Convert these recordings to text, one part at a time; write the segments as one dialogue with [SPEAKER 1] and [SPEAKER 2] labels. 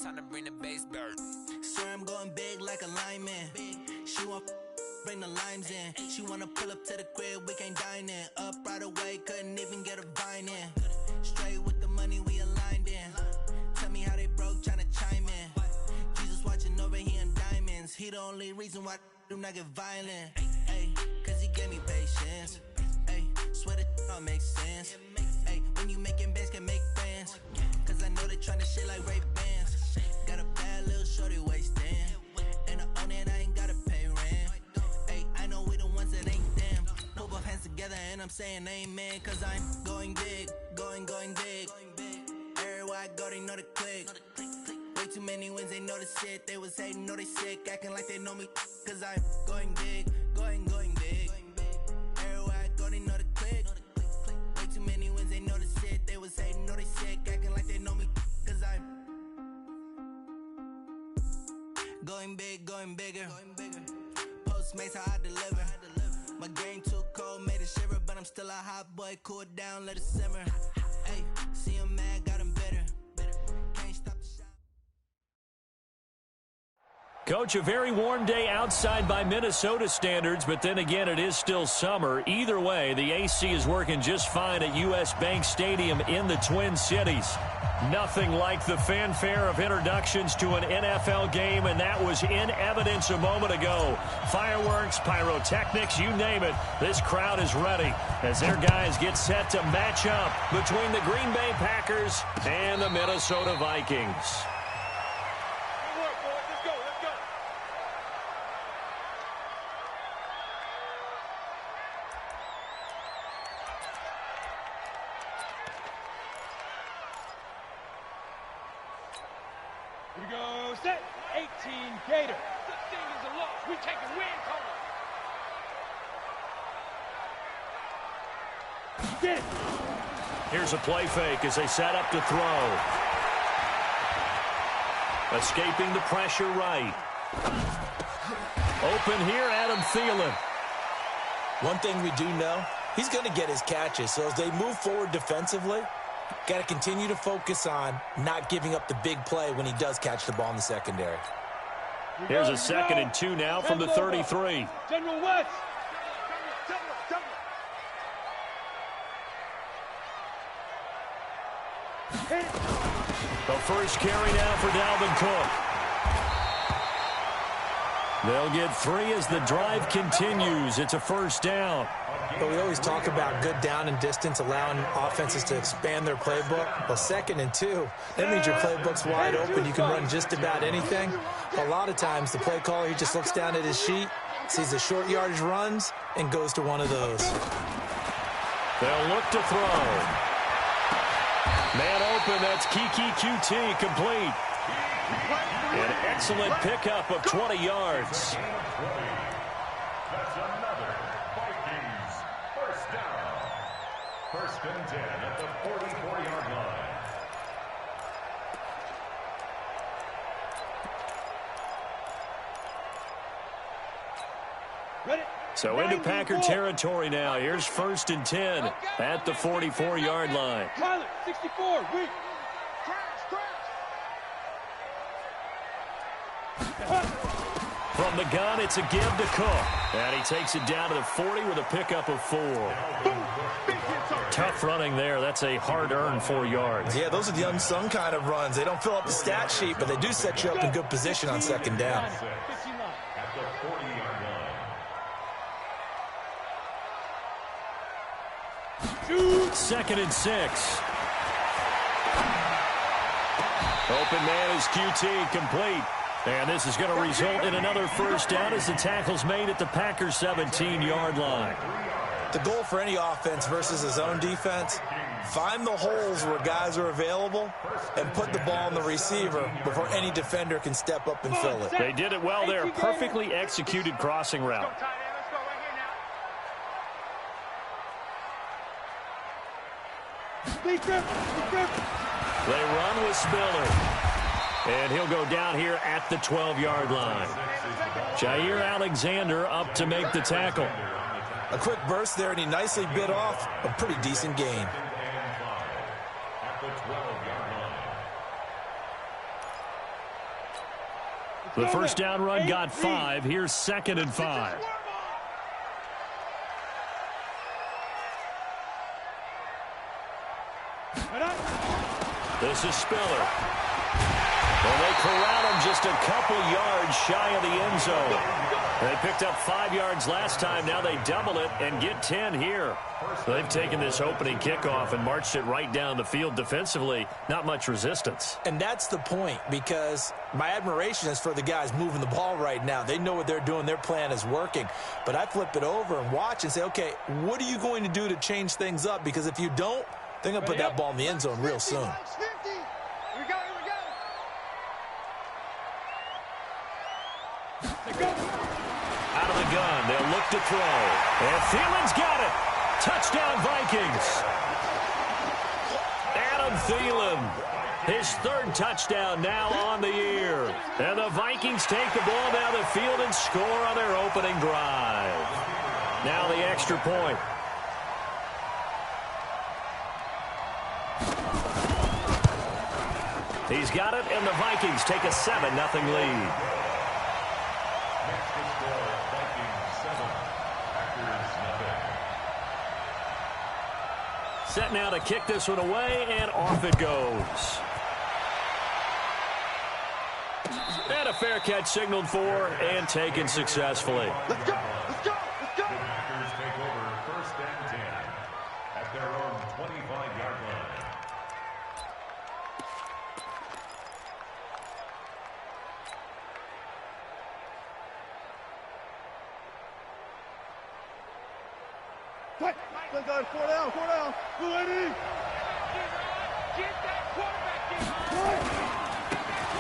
[SPEAKER 1] Time to bring the bass bird.
[SPEAKER 2] Swear I'm going big like a lineman. She want bring the limes in. She wanna pull up to the crib, we can't dine in. Up right away, couldn't even get a vine in. Straight with the money we aligned in. Tell me how they broke, tryna chime in. Jesus watching over here in diamonds. He the only reason why do not get violent. Ay, cause he gave me patience. Ay, swear that don't make sense. Ay, when you making bands can make friends. Cause I know they tryna shit like Ray Bans. Got a bad little shorty wasting. And I own it, I ain't gotta pay rent. Ay, I know we the ones that ain't them. Pull both hands together and I'm saying amen. Cause I'm going big, going big. Everywhere I go, they know the click. Way too many wins, they know the shit. They was hating, know they sick, acting like they know me. Cause I'm going big, going big. Everywhere I go, they know the click. Way too many wins, they know the shit. They was hating, know they sick, acting like they know me. Cause I'm going big, going bigger. Postmates how I deliver. My game too cold, made it shiver. But I'm still a hot boy, cool it down, let it simmer. Hey, see him mad, got him bitter. Can't stop the shot.
[SPEAKER 3] Coach, a very warm day outside by Minnesota standards, but then again, it is still summer. Either way, the AC is working just fine at U.S. Bank Stadium in the Twin Cities. Nothing like the fanfare of introductions to an NFL game, and that was in evidence a moment ago. Fireworks, pyrotechnics, you name it. This crowd is ready as their guys get set to match up between the Green Bay Packers and the Minnesota Vikings.
[SPEAKER 4] Here we go, set, 18 Gator. This thing is a loss. We take a win, Cole. Get it.
[SPEAKER 3] Here's a play fake as they set up to throw. Escaping the pressure right. Open here, Adam Thielen.
[SPEAKER 5] One thing we do know, he's going to get his catches. So as they move forward defensively, got to continue to focus on not giving up the big play when he does catch the ball in the secondary.
[SPEAKER 3] Here's a 2nd and 2 now from the 33.
[SPEAKER 4] General West.
[SPEAKER 3] The first carry now for Dalvin Cook. They'll get 3 as the drive continues. It's a first down.
[SPEAKER 5] But we always talk about good down and distance, allowing offenses to expand their playbook. Well, 2nd and 2, that means your playbook's wide open. You can run just about anything. A lot of times, the play caller, he just looks down at his sheet, sees the short yardage runs, and goes to one of those.
[SPEAKER 3] They'll look to throw. Man open, that's Kiki QT, complete. An excellent pickup of 20 yards.
[SPEAKER 6] That's another Vikings first down. 1st and 10 at the 44-yard line.
[SPEAKER 4] Ready?
[SPEAKER 3] So into Packer territory now. Here's 1st and 10 at the 44-yard line.
[SPEAKER 4] Pilot, 64, weak.
[SPEAKER 3] From the gun, it's a give to Cook. And he takes it down to the 40 with a pickup of 4. Tough running there. That's a hard-earned 4 yards.
[SPEAKER 5] Yeah, those are the unsung kind of runs. They don't fill up the stat sheet, but they do set you up in good position on 2nd down.
[SPEAKER 6] At the 40-yard line.
[SPEAKER 3] 2nd and 6. Open man is QT, complete. And this is going to result in another first down as the tackle's made at the Packers' 17-yard line.
[SPEAKER 5] The goal for any offense versus his own defense, find the holes where guys are available and put the ball in the receiver before any defender can step up and fill it.
[SPEAKER 3] They did it well there. Perfectly executed crossing route. They run with Spiller. And he'll go down here at the 12-yard line. Jair Alexander up to make the tackle.
[SPEAKER 5] A quick burst there, and he nicely bit off a pretty decent gain.
[SPEAKER 6] At the 12-yard line.
[SPEAKER 3] The first down run got 5. Here's 2nd and 5. This is Spiller. Well, they corral him just a couple yards shy of the end zone. They picked up 5 yards last time. Now they double it and get 10 here. They've taken this opening kickoff and marched it right down the field defensively. Not much resistance.
[SPEAKER 5] And that's the point, because my admiration is for the guys moving the ball right now. They know what they're doing. Their plan is working. But I flip it over and watch and say, okay, what are you going to do to change things up? Because if you don't, they're going to put that ball in the end zone real soon.
[SPEAKER 3] Out of the gun, they'll look to throw. And Thielen's got it. Touchdown, Vikings. Adam Thielen, his 3rd touchdown now on the year. And the Vikings take the ball down the field and score on their opening drive. Now the extra point. He's got it, and the Vikings take a 7-0 lead. Set now to kick this one away, and off it goes. And a fair catch signaled for and taken successfully.
[SPEAKER 6] Let's go! Let's go! Let's go! The Packers take over 1st and 10 at their own 25-yard line.
[SPEAKER 4] Let's go, 4 down, 4 down. Blue 80. Get that quarterback.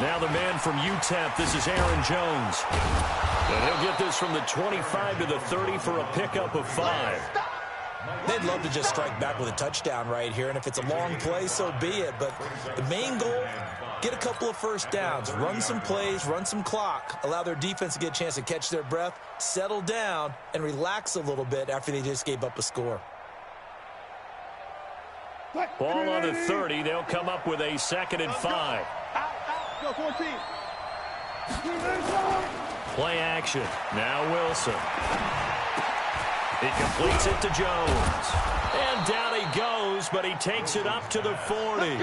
[SPEAKER 3] Now the man from UTEP, this is Aaron Jones. And he'll get this from the 25 to the 30 for a pickup of 5.
[SPEAKER 5] They'd love to just strike back with a touchdown right here, and if it's a long play, so be it. But the main goal, get a couple of first downs, run some plays, run some clock, allow their defense to get a chance to catch their breath, settle down, and relax a little bit after they just gave up a score.
[SPEAKER 3] Ball on the 30. They'll come up with a 2nd and 5.
[SPEAKER 4] Go, 14.
[SPEAKER 3] Play action. Now Wilson. He completes it to Jones. And down he goes, but he takes it up to the 40.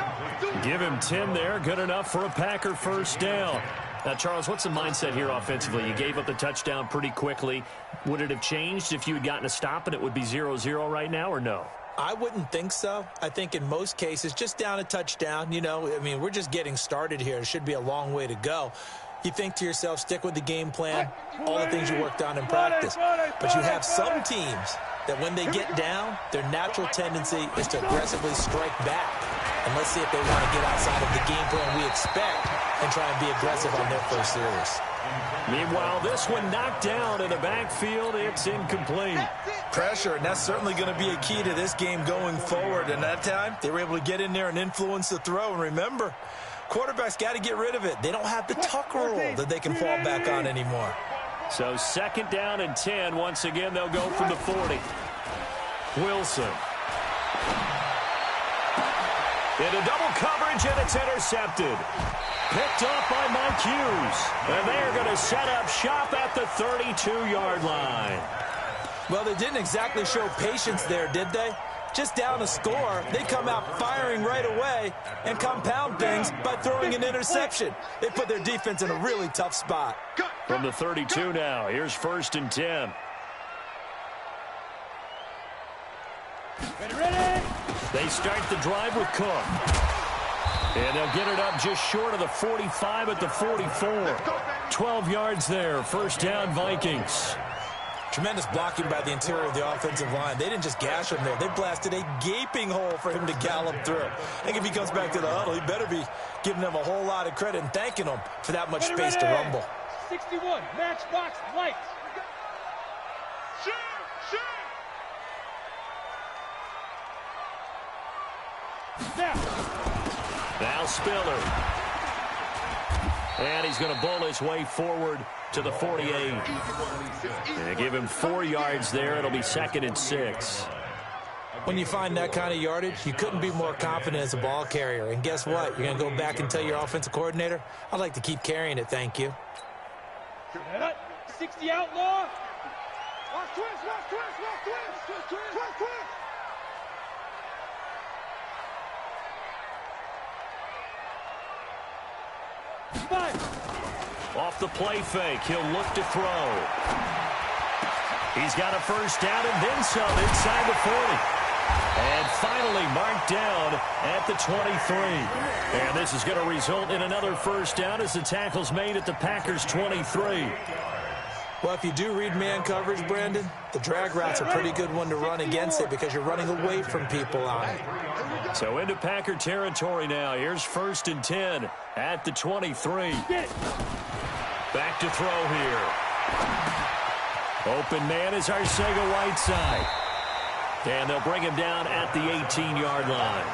[SPEAKER 3] Give him 10 there. Good enough for a Packer first down. Now, Charles, what's the mindset here offensively? You gave up the touchdown pretty quickly. Would it have changed if you had gotten a stop and it would be 0-0 right now, or no?
[SPEAKER 5] I wouldn't think so. I think in most cases, just down a touchdown, you know, I mean, we're just getting started here. It should be a long way to go. You think to yourself, stick with the game plan, all the things you worked on in practice. But you have some teams that when they get down, their natural tendency is to aggressively strike back. And let's see if they want to get outside of the game plan we expect and try and be aggressive on their first series.
[SPEAKER 3] Meanwhile, this one knocked down in the backfield. It's incomplete.
[SPEAKER 5] Pressure, and that's certainly going to be a key to this game going forward. And that time, they were able to get in there and influence the throw. And remember, quarterbacks got to get rid of it. They don't have the tuck rule that they can fall back on anymore.
[SPEAKER 3] So 2nd down and 10. Once again, they'll go from the 40. Wilson. Into double coverage, and it's intercepted. Picked off by Mike Hughes. And they're going to set up shop at the 32-yard line.
[SPEAKER 5] Well, they didn't exactly show patience there, did they? Just down a score, they come out firing right away and compound things by throwing an interception. They put their defense in a really tough spot.
[SPEAKER 3] From the 32 now, here's 1st and 10.
[SPEAKER 4] Ready?
[SPEAKER 3] They start the drive with Cook. And they'll get it up just short of the 45 at the 44. 12 yards there. First down, Vikings.
[SPEAKER 5] Tremendous blocking by the interior of the offensive line. They didn't just gash him there. They blasted a gaping hole for him to gallop through. I think if he comes back to the huddle, he better be giving them a whole lot of credit and thanking them for that much space to rumble.
[SPEAKER 4] 61, matchbox lights. Shoot!
[SPEAKER 3] Now Spiller. And he's going to bowl his way forward to the 48. And give him 4 yards there. It'll be 2nd and 6.
[SPEAKER 5] When you find that kind of yardage, you couldn't be more confident as a ball carrier. And guess what? You're going to go back and tell your offensive coordinator, I'd like to keep carrying it, thank you.
[SPEAKER 4] Set up. 60 outlaw. Watch twist, watch twist, watch twist, twist, twist, twist, twist.
[SPEAKER 3] Off the play fake, he'll look to throw. He's got a first down and then some inside the 40. And finally marked down at the 23. And this is going to result in another first down as the tackle's made at the Packers' 23.
[SPEAKER 5] Well, if you do read man coverage, Brandon, the drag route's a pretty good one to run against it because you're running away from people on it.
[SPEAKER 3] So into Packer territory now. Here's 1st and 10 at the 23. Back to throw here. Open man is Arcega-Whiteside. And they'll bring him down at the 18-yard line.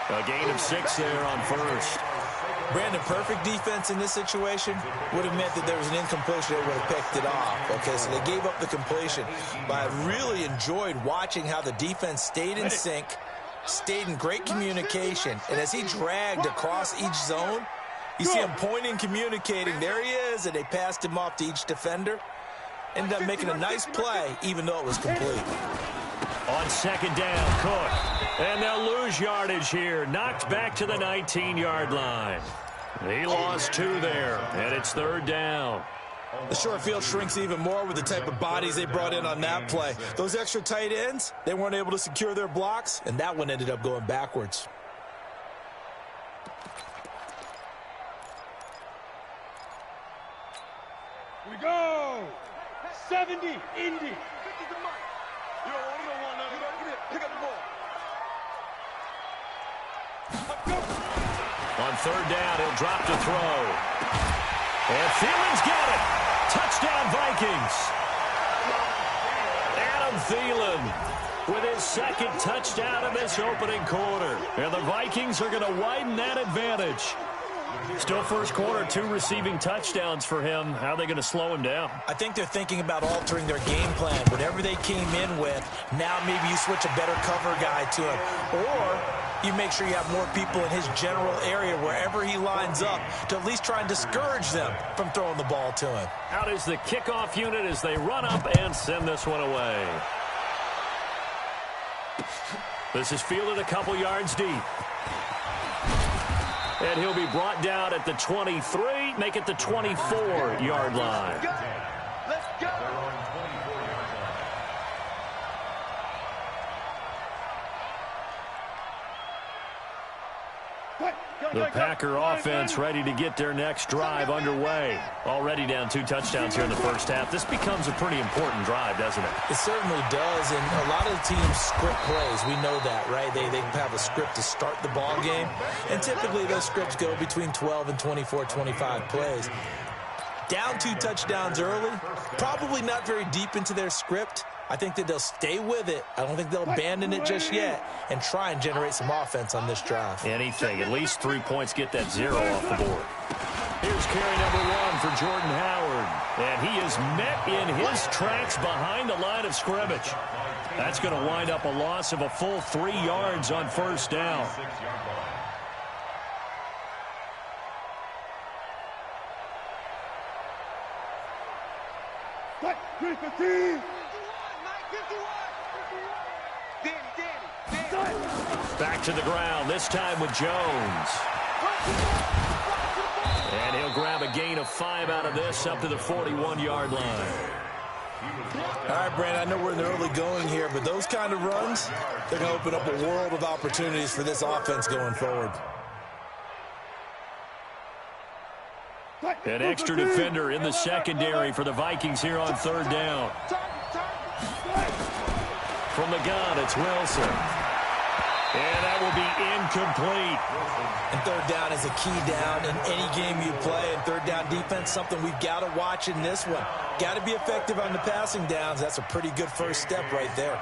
[SPEAKER 3] A gain of 6 there on first.
[SPEAKER 5] Brandon, perfect defense in this situation would have meant that there was an incompletion. They would have picked it off. Okay, so they gave up the completion. But I really enjoyed watching how the defense stayed in sync, stayed in great communication. And as he dragged across each zone, you see him pointing, communicating. There he is, and they passed him off to each defender. Ended up making a nice play, even though it was complete.
[SPEAKER 3] On 2nd down, Cook. And they'll lose yardage here. Knocked back to the 19-yard line. He lost 2 there, and it's 3rd down.
[SPEAKER 5] The short field shrinks even more with the type of bodies they brought in on that play. Those extra tight ends, they weren't able to secure their blocks, and that one ended up going backwards.
[SPEAKER 4] We go. 70, Indy.
[SPEAKER 3] On 3rd down, he'll drop to throw. And Thielen's got it. Touchdown, Vikings. Adam Thielen with his 2nd touchdown in this opening quarter. And the Vikings are going to widen that advantage. Still first quarter, 2 receiving touchdowns for him. How are they going to slow him down?
[SPEAKER 5] I think they're thinking about altering their game plan. Whatever they came in with, now maybe you switch a better cover guy to him. Or you make sure you have more people in his general area wherever he lines up to at least try and discourage them from throwing the ball to him.
[SPEAKER 3] Out is the kickoff unit as they run up and send this one away. This is fielded a couple yards deep. And he'll be brought down at the 23, make it the 24-yard line.
[SPEAKER 4] Let's go.
[SPEAKER 3] The Packer offense ready to get their next drive underway. Already down 2 touchdowns here in the first half. This becomes a pretty important drive, doesn't it?
[SPEAKER 5] It certainly does, and a lot of teams script plays. We know that, right? They have a script to start the ball game, and typically those scripts go between 12 and 24, 25 plays. Down 2 touchdowns early, probably not very deep into their script. I think that they'll stay with it. I don't think they'll abandon it just yet and try and generate some offense on this drive.
[SPEAKER 3] Anything. At least 3 points, get that 0 off the board. Here's carry number 1 for Jordan Howard. And he is met in his tracks behind the line of scrimmage. That's going to wind up a loss of a full 3 yards on 1st down. Back to the ground, this time with Jones. And he'll grab a gain of 5 out of this up to the 41-yard line.
[SPEAKER 5] All right, Brandon, I know we're in the early going here, but those kind of runs, they're going to open up a world of opportunities for this offense going forward.
[SPEAKER 3] An extra defender in the secondary for the Vikings here on 3rd down. From the gun, it's Wilson. And that will be incomplete.
[SPEAKER 5] And 3rd down is a key down in any game you play. And 3rd down defense, something we've got to watch in this one. Got to be effective on the passing downs. That's a pretty good first step right there.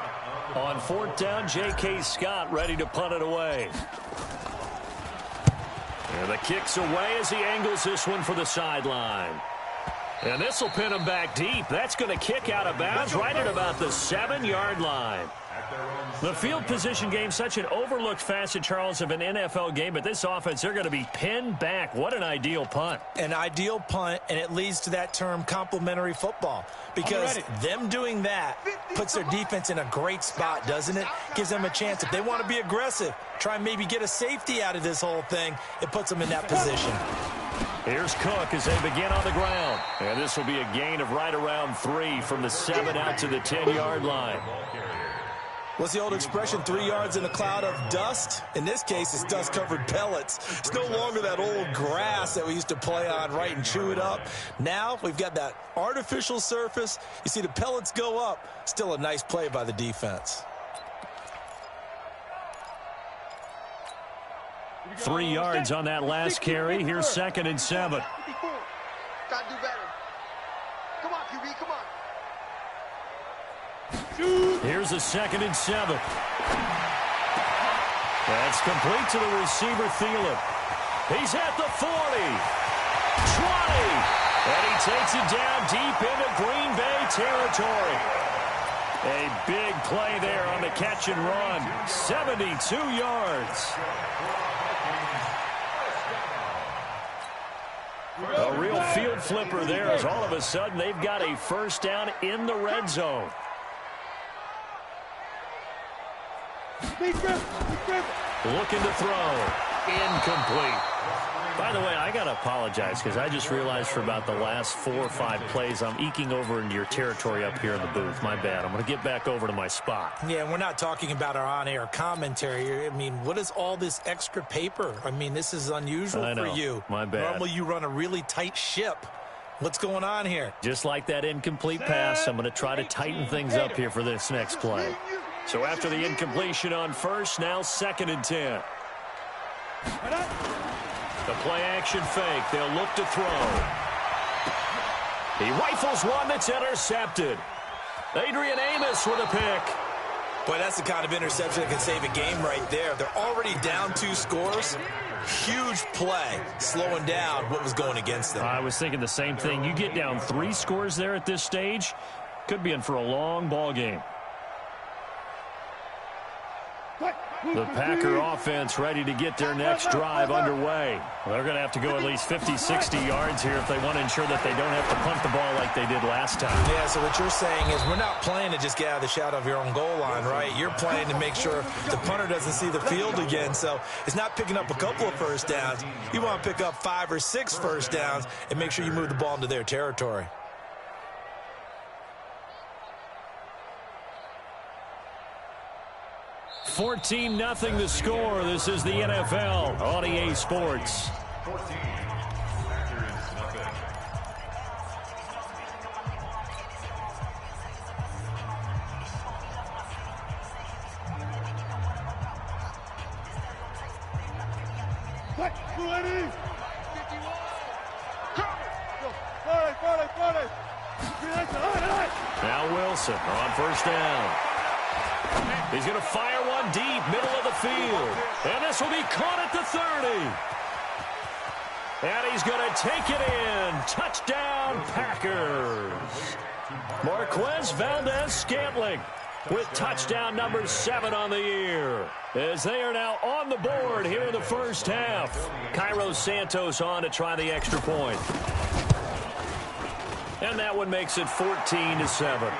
[SPEAKER 3] On 4th down, J.K. Scott ready to punt it away. And the kick's away as he angles this one for the sideline. And this will pin him back deep. That's going to kick out of bounds right at about the 7-yard line. The field position game, such an overlooked facet, Charles, of an NFL game. But this offense, they're going to be pinned back. What an ideal punt.
[SPEAKER 5] An ideal punt, and it leads to that term complementary football. Because them doing that puts their defense in a great spot, doesn't it? Gives them a chance. If they want to be aggressive, try and maybe get a safety out of this whole thing, it puts them in that position.
[SPEAKER 3] Here's Cook as they begin on the ground. And this will be a gain of right around 3 from the 7 out to the 10-yard line.
[SPEAKER 5] What's the old expression, 3 yards in a cloud of dust? In this case, it's dust-covered pellets. It's no longer that old grass that we used to play on, right, and chew it up. Now we've got that artificial surface. You see the pellets go up. Still a nice play by the defense.
[SPEAKER 3] 3 yards on that last carry. Here's 2nd and 7.
[SPEAKER 1] Gotta do better. Come on, QB, come on.
[SPEAKER 3] Here's a 2nd and 7. That's complete to the receiver, Thielen. He's at the 40, 20, and he takes it down deep into Green Bay territory. A big play there on the catch and run. 72 yards. A real field flipper there as all of a sudden they've got a first down in the red zone. Looking to throw. Incomplete. By the way, I got to apologize because I just realized for about the last 4 or 5 plays I'm eking over into your territory up here in the booth. My bad. I'm going to get back over to my spot.
[SPEAKER 5] Yeah, we're not talking about our on-air commentary. I mean, what is all this extra paper? I mean, this is unusual for you.
[SPEAKER 3] My bad.
[SPEAKER 5] Normally you run a really tight ship. What's going on here?
[SPEAKER 3] Just like that incomplete pass, I'm going to try to tighten things up here for this next play. So after the incompletion on first, now 2nd and 10. The play-action fake. They'll look to throw. He rifles one that's intercepted. Adrian Amos with a pick.
[SPEAKER 5] Boy, that's the kind of interception that can save a game right there. They're already down 2 scores. Huge play, slowing down what was going against them.
[SPEAKER 3] I was thinking the same thing. You get down 3 scores there at this stage, could be in for a long ball game. The Packer offense ready to get their next drive underway. They're going to have to go at least 50, 60 yards here if they want to ensure that they don't have to punt the ball like they did last time.
[SPEAKER 5] Yeah, so what you're saying is we're not playing to just get out of the shadow of your own goal line, right? You're playing to make sure the punter doesn't see the field again. So it's not picking up a couple of first downs. You want to pick up 5 or 6 first downs and make sure you move the ball into their territory.
[SPEAKER 3] 14-0 the score. This is the NFL on EA Sports.
[SPEAKER 6] 14. Packers, nothing.
[SPEAKER 3] Now Wilson on first down. He's going to fire one deep, middle of the field. And this will be caught at the 30. And he's going to take it in. Touchdown, Packers. Marquez Valdez-Scantling with touchdown number 7 on the year. As they are now on the board here in the first half. Cairo Santos on to try the extra point. And that one makes it 14-7.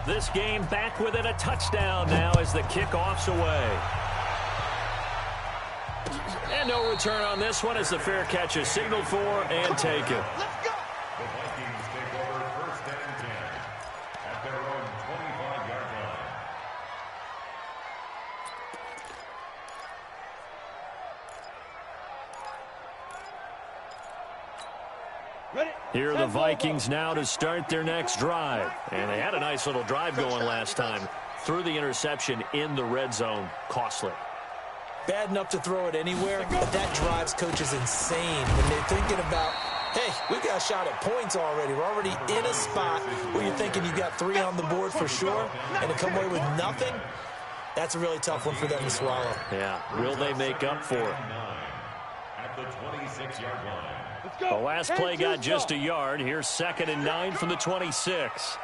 [SPEAKER 3] This game back within a touchdown now as the kickoff's away. And no return on this one as the fair catch is signaled for and taken.
[SPEAKER 6] The Vikings take over first and 10 at their own 25-yard line.
[SPEAKER 3] Here are the Vikings now to start their next drive. And they had a nice little drive going last time. Threw the interception in the red zone. Costly.
[SPEAKER 5] Bad enough to throw it anywhere, but that drives coaches insane when they're thinking about, hey, we got a shot at points already. We're already in a spot where you're thinking you got 3 on the board for sure, and to come away with nothing, That's a really tough one for them to swallow.
[SPEAKER 3] Yeah, will they make up for it?
[SPEAKER 6] At the 26-yard line.
[SPEAKER 4] Let's go.
[SPEAKER 3] The last play got just a yard. Here's 2nd and 9 from the 26.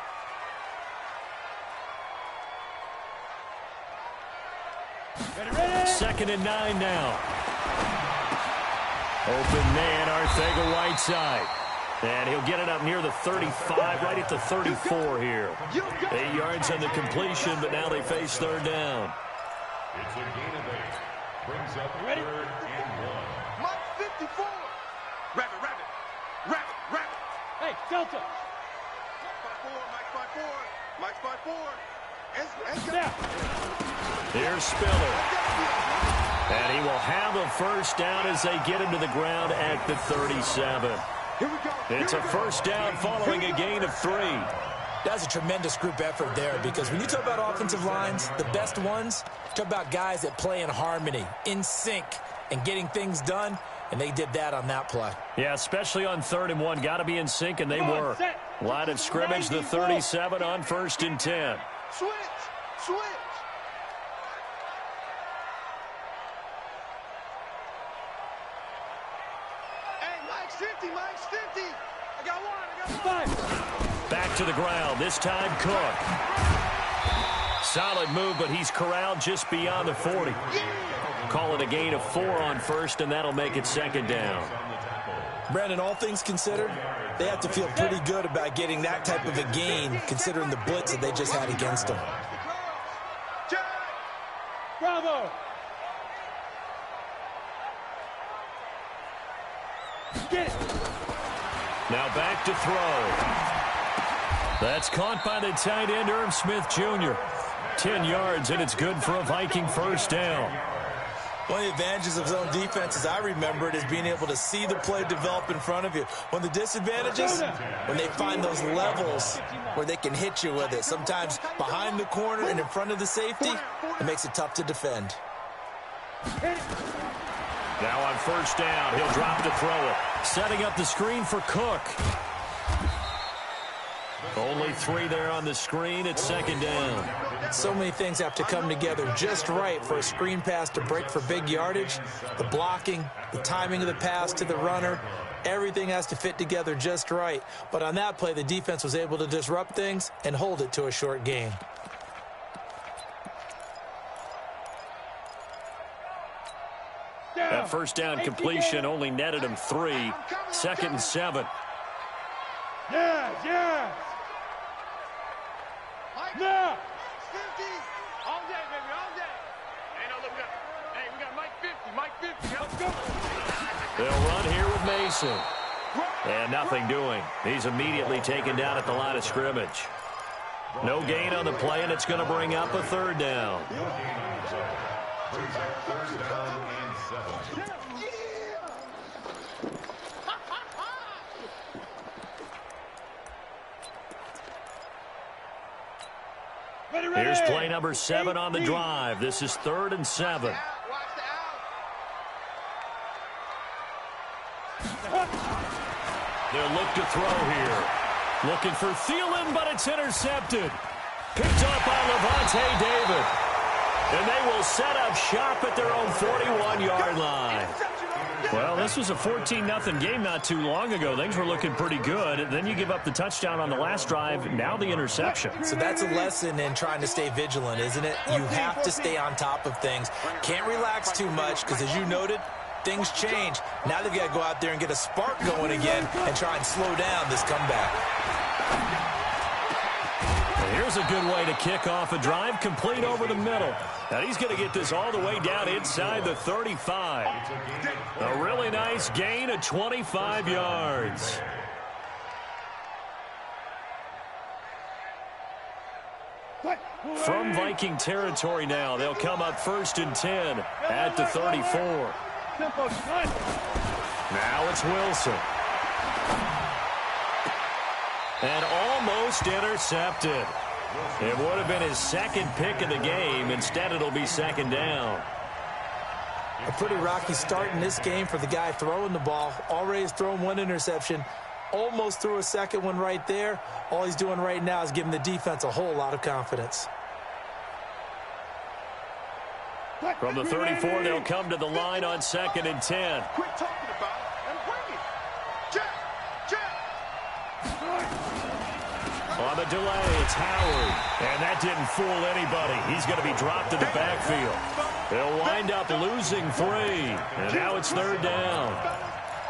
[SPEAKER 4] Ready, ready.
[SPEAKER 3] 2nd and 9 now. Open man, Arcega-Whiteside. And he'll get it up near the 35, right at the 34 here. 8 yards on the completion, but now they face 3rd down.
[SPEAKER 6] It's a gain of 8. Brings up 3rd and 1.
[SPEAKER 1] Mike 54. Rabbit, rabbit. Rabbit, rabbit.
[SPEAKER 4] Hey, Delta.
[SPEAKER 1] Mike's by 4. Mike's by 4.
[SPEAKER 4] Snap.
[SPEAKER 3] Here's Spiller. And he will have a first down as they get him to the ground at the 37. It's a first down following a gain of 3.
[SPEAKER 5] That's a tremendous group effort there, because when you talk about offensive lines, the best ones, talk about guys that play in harmony, in sync, and getting things done, and they did that on that play.
[SPEAKER 3] Yeah, especially on 3rd and 1. Got to be in sync, and they were. Line of scrimmage, the 37 on 1st and 10.
[SPEAKER 1] Switch. Switch. Hey, Mike's 50. Mike's 50. I got one.
[SPEAKER 3] Back to the ground. This time, Cook. Solid move, but he's corralled just beyond the 40. Call it a gain of 4 on 1st, and that'll make it 2nd down.
[SPEAKER 5] Brandon, all things considered, they have to feel pretty good about getting that type of a gain, considering the blitz that they just had against them.
[SPEAKER 4] Bravo. Get it.
[SPEAKER 3] Now back to throw. That's caught by the tight end, Irv Smith Jr. 10 yards, and it's good for a Viking first down.
[SPEAKER 5] One of the advantages of zone defense, as I remember it, is being able to see the play develop in front of you. One of the disadvantages, when they find those levels where they can hit you with it. Sometimes behind the corner and in front of the safety, it makes it tough to defend.
[SPEAKER 3] Now on first down, he'll drop to throw it. Setting up the screen for Cook. Only 3 there on the screen. It's 2nd down.
[SPEAKER 5] So many things have to come together just right for a screen pass to break for big yardage. The blocking, the timing of the pass to the runner, everything has to fit together just right. But on that play, the defense was able to disrupt things and hold it to a short gain.
[SPEAKER 3] That first down completion only netted him 3. 2nd and 7.
[SPEAKER 4] Yes, yes. Now.
[SPEAKER 1] 50. All day, baby, all day. Hey, no, look up. Hey, we got Mike 50. Mike 50. Let's go.
[SPEAKER 3] They'll run here with Mason. And nothing doing. He's immediately taken down at the line of scrimmage. No gain on the play, and it's going to bring up a 3rd down.
[SPEAKER 6] Brings up 3rd down and 7.
[SPEAKER 3] Here's play number 7 on the drive. This is 3rd and 7. They'll look to throw here. Looking for Thielen, but it's intercepted. Picked up by Levante David. And they will set up shop at their own 41-yard line. Well, this was a 14-0 game not too long ago. Things were looking pretty good. Then you give up the touchdown on the last drive. Now the interception.
[SPEAKER 5] So that's a lesson in trying to stay vigilant, isn't it? You have to stay on top of things. Can't relax too much because, as you noted, things change. Now they've got to go out there and get a spark going again and try and slow down this comeback.
[SPEAKER 3] Here's a good way to kick off a drive, complete over the middle. Now he's going to get this all the way down inside the 35. A really nice gain of 25 yards. From Viking territory now, they'll come up 1st and 10 at the 34. Now it's Wilson. And almost intercepted. It would have been his 2nd pick of the game. Instead, it'll be 2nd down.
[SPEAKER 5] A pretty rocky start in this game for the guy throwing the ball. Already has thrown 1 interception. Almost threw a 2nd one right there. All he's doing right now is giving the defense a whole lot of confidence.
[SPEAKER 3] From the 34, they'll come to the line on 2nd and 10.
[SPEAKER 1] Quit talking about it and bring it. Jack!
[SPEAKER 3] On the delay, it's Howard. And that didn't fool anybody. He's going to be dropped in the backfield. They'll wind up losing 3. And now it's 3rd down.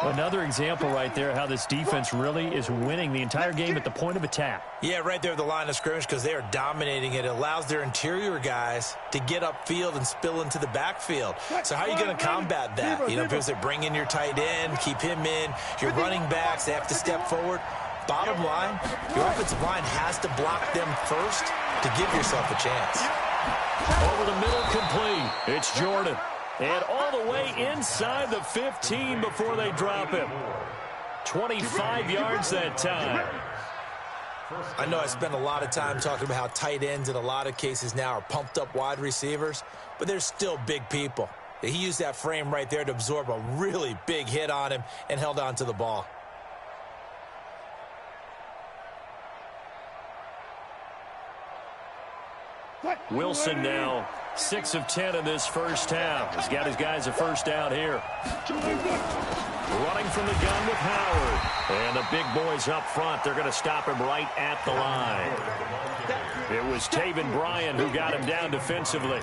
[SPEAKER 7] Another example right there how this defense really is winning the entire game at the point of attack.
[SPEAKER 5] Yeah, right there at the line of scrimmage because they are dominating it. It allows their interior guys to get upfield and spill into the backfield. So how are you going to combat that? You know, because they bring in your tight end, keep him in. Your running backs, they have to step forward. Bottom line, your offensive line has to block them first to give yourself a chance.
[SPEAKER 3] Over the middle, complete. It's Jordan. And all the way inside the 15 before they drop him. 25 yards that time.
[SPEAKER 5] I know I spent a lot of time talking about how tight ends in a lot of cases now are pumped up wide receivers, but they're still big people. He used that frame right there to absorb a really big hit on him and held on to the ball.
[SPEAKER 3] Wilson now 6 of 10 in this first half. He's got his guys a first down here. Running from the gun with Howard. And the big boys up front, they're going to stop him right at the line. It was Taven Bryan who got him down defensively.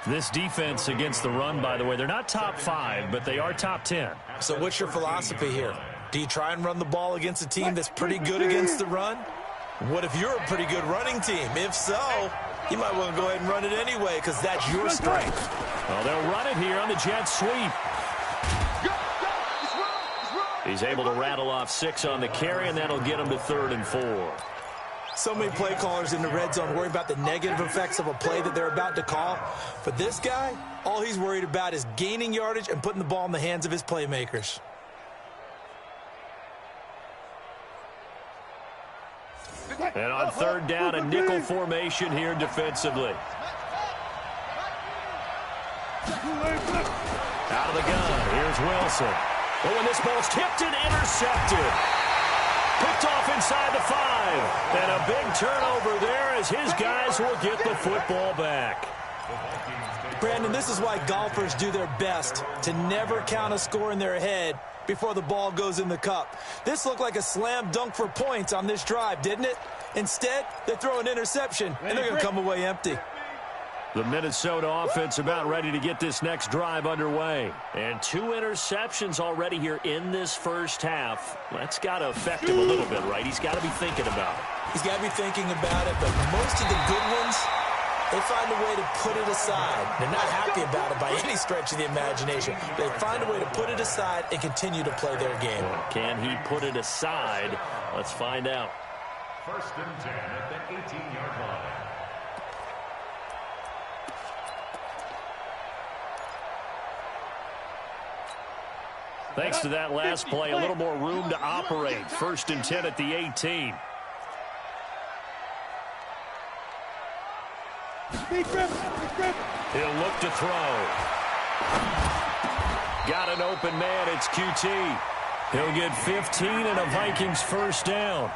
[SPEAKER 7] This defense against the run, by the way, they're not top 5, but they are top 10.
[SPEAKER 5] So what's your philosophy here? Do you try and run the ball against a team that's pretty good against the run? What if you're a pretty good running team? If so, you might want to go ahead and run it anyway because that's your strength.
[SPEAKER 3] Well, they'll run it here on the jet sweep. He's able to rattle off 6 on the carry, and that'll get him to 3rd and 4.
[SPEAKER 5] So many play callers in the red zone worry about the negative effects of a play that they're about to call. But this guy, all he's worried about is gaining yardage and putting the ball in the hands of his playmakers.
[SPEAKER 3] And on 3rd down, a nickel formation here defensively. Out of the gun, here's Wilson. Oh, and this ball's tipped and intercepted. Picked off inside the 5. And a big turnover there as his guys will get the football back.
[SPEAKER 5] Brandon, this is why golfers do their best to never count a score in their head before the ball goes in the cup. This looked like a slam dunk for points on this drive, didn't it? Instead, they throw an interception, and they're going to come away empty.
[SPEAKER 3] The Minnesota offense about ready to get this next drive underway. And 2 interceptions already here in this first half. That's got to affect him a little bit, right? He's got to be thinking about it.
[SPEAKER 5] He's got to be thinking about it, but most of the good ones, they find a way to put it aside. They're not happy about it by any stretch of the imagination. They find a way to put it aside and continue to play their game.
[SPEAKER 3] Can he put it aside? Let's find out.
[SPEAKER 6] 1st and 10 at the 18-yard line.
[SPEAKER 3] Thanks to that last play, a little more room to operate. 1st and 10 at the 18. He'll look to throw. Got an open man. It's QT. He'll get 15 and a Vikings first down.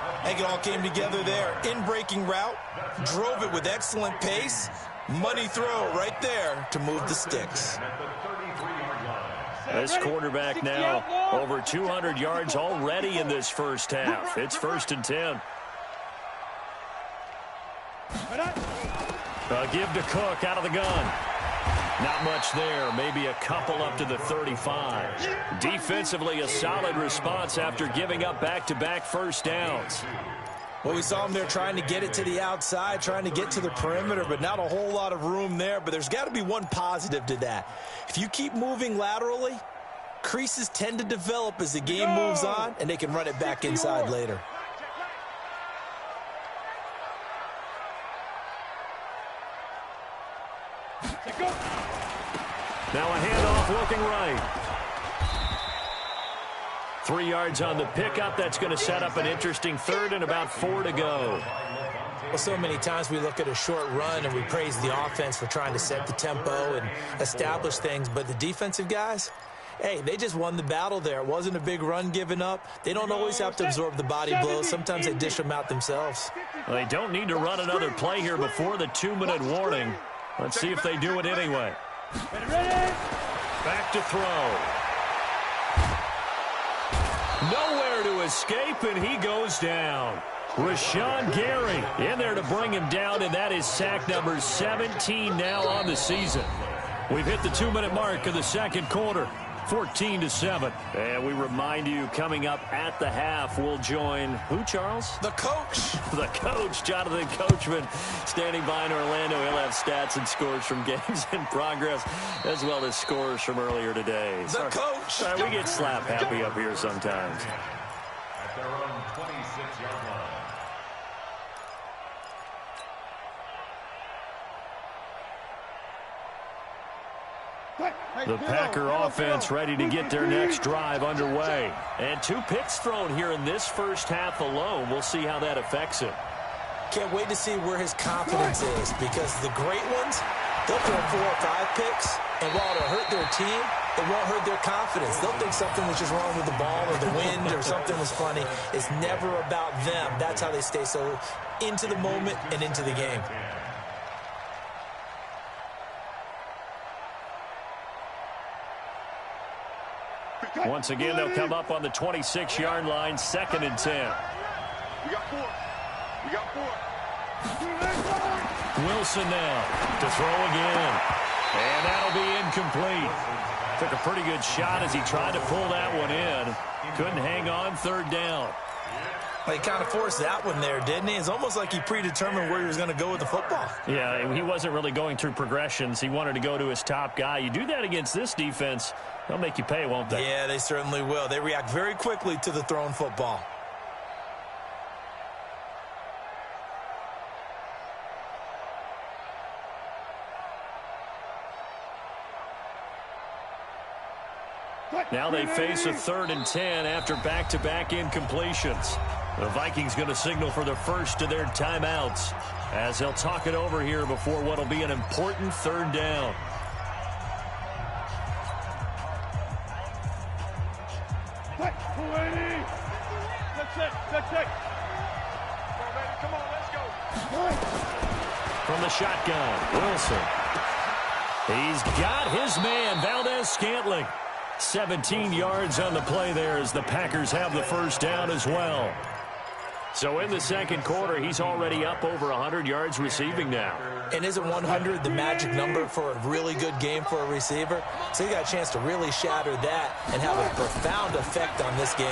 [SPEAKER 5] I think it all came together there. In-breaking route, drove it with excellent pace. Money throw right there to move the sticks.
[SPEAKER 3] This quarterback now over 200 yards already in this first half. It's 1st and 10. Give to Cook out of the gun. Not much there. Maybe a couple up to the 35. Defensively, a solid response after giving up back-to-back first downs.
[SPEAKER 5] Well, we saw him there trying to get it to the outside, trying to get to the perimeter, but not a whole lot of room there. But there's got to be one positive to that. If you keep moving laterally, creases tend to develop as the game moves on, and they can run it back inside later.
[SPEAKER 3] Now a handoff looking right. 3 yards on the pickup. That's going to set up an interesting 3rd and about 4 to go.
[SPEAKER 5] Well, so many times we look at a short run and we praise the offense for trying to set the tempo and establish things. But the defensive guys, hey, they just won the battle there. It wasn't a big run given up. They don't always have to absorb the body blows. Sometimes they dish them out themselves.
[SPEAKER 3] Well, they don't need to run another play here before the 2-minute warning. Let's see if they do it anyway.
[SPEAKER 4] Ready?
[SPEAKER 3] Back to throw. Nowhere to escape, and he goes down. Rashawn Gary in there to bring him down, and that is sack number 17 now on the season. We've hit the 2-minute mark of the second quarter, 14-7. And we remind you, coming up at the half, we'll join who, Charles?
[SPEAKER 5] The coach.
[SPEAKER 3] The coach, Jonathan Coachman, standing by in Orlando. He'll have stats and scores from games in progress, as well as scores from earlier today.
[SPEAKER 5] The coach.
[SPEAKER 3] We get slap happy up here sometimes.
[SPEAKER 6] At their own 26-yard line.
[SPEAKER 3] The Packer offense ready to get their next drive underway. And 2 picks thrown here in this first half alone. We'll see how that affects him.
[SPEAKER 5] Can't wait to see where his confidence is, because the great ones, they'll throw 4 or 5 picks, and while it'll hurt their team, it won't hurt their confidence. They'll think something was just wrong with the ball or the wind or something was funny. It's never about them. That's how they stay so into the moment and into the game.
[SPEAKER 3] Once again, they'll come up on the 26-yard line, 2nd and 10.
[SPEAKER 1] We got 4. We got 4.
[SPEAKER 3] Wilson now to throw again. And that'll be incomplete. Took a pretty good shot as he tried to pull that one in. Couldn't hang on, 3rd down.
[SPEAKER 5] Well, he kind of forced that one there, didn't he? It's almost like he predetermined where he was going to go with the football.
[SPEAKER 3] Yeah, he wasn't really going through progressions. He wanted to go to his top guy. You do that against this defense, they'll make you pay, won't they?
[SPEAKER 5] Yeah, they certainly will. They react very quickly to the thrown football.
[SPEAKER 3] Now they face a 3rd and 10 after back-to-back incompletions. The Vikings going to signal for the first of their timeouts as they'll talk it over here before what will be an important 3rd down.
[SPEAKER 4] That's it.
[SPEAKER 1] Come on, let's go.
[SPEAKER 3] From the shotgun, Wilson. He's got his man, Valdez-Scantling. 17 yards on the play there as the Packers have the first down as well. So in the second quarter, he's already up over 100 yards receiving now.
[SPEAKER 5] And isn't 100 the magic number for a really good game for a receiver? So he got a chance to really shatter that and have a profound effect on this game.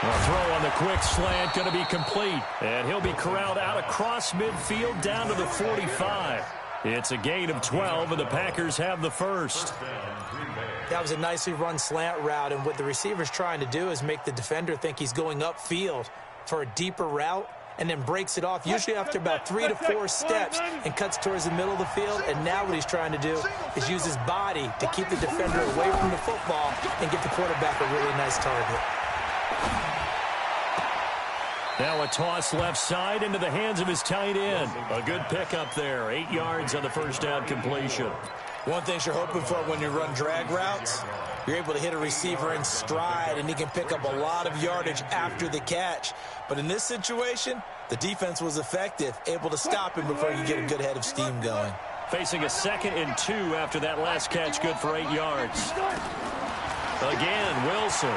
[SPEAKER 3] A throw on the quick slant going to be complete. And he'll be corralled out across midfield down to the 45. It's a gain of 12, and the Packers have the first.
[SPEAKER 5] That was a nicely run slant route, and what the receiver's trying to do is make the defender think he's going upfield for a deeper route, and then breaks it off, usually after about 3 to 4 steps, and cuts towards the middle of the field. And now what he's trying to do is use his body to keep the defender away from the football and get the quarterback a really nice target.
[SPEAKER 3] Now a toss left side into the hands of his tight end. A good pickup there. 8 yards on the first down completion.
[SPEAKER 5] One thing you're hoping for when you run drag routes, you're able to hit a receiver in stride, and he can pick up a lot of yardage after the catch. But in this situation, the defense was effective, able to stop him before you get a good head of steam going.
[SPEAKER 3] Facing a 2nd and 2 after that last catch, good for 8 yards. Again, Wilson.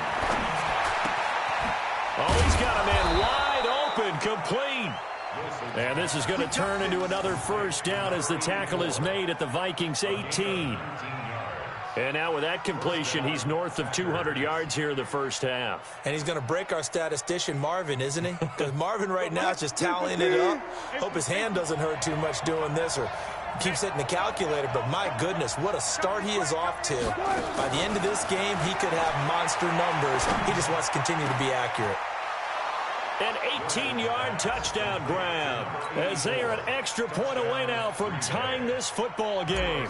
[SPEAKER 3] Oh, he's got a man wide open, complete. And this is going to turn into another first down as the tackle is made at the Vikings 18. And now with that completion, he's north of 200 yards here in the first half.
[SPEAKER 5] And he's going to break our statistician, Marvin, isn't he? Because Marvin right now is just tallying it up. Hope his hand doesn't hurt too much doing this or keeps hitting the calculator. But my goodness, what a start he is off to. By the end of this game, he could have monster numbers. He just wants to continue to be accurate.
[SPEAKER 3] An 18-yard touchdown grab as they are an extra point away now from tying this football game.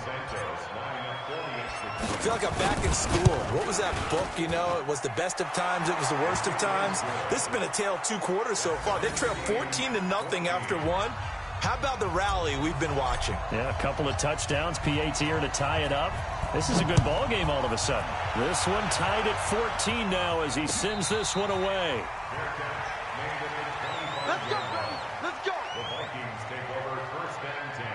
[SPEAKER 5] I feel like I'm back in school. What was that book, you know? It was the best of times, it was the worst of times. This has been a tale of 2 quarters so far. They trailed 14-0 after 1. How about the rally we've been watching?
[SPEAKER 3] Yeah, a couple of touchdowns. P.A.'s here to tie it up. This is a good ball game all of a sudden. This one tied at 14 now as he sends this one away.
[SPEAKER 1] Let's go, baby. Let's go.
[SPEAKER 6] The Vikings take over first and 10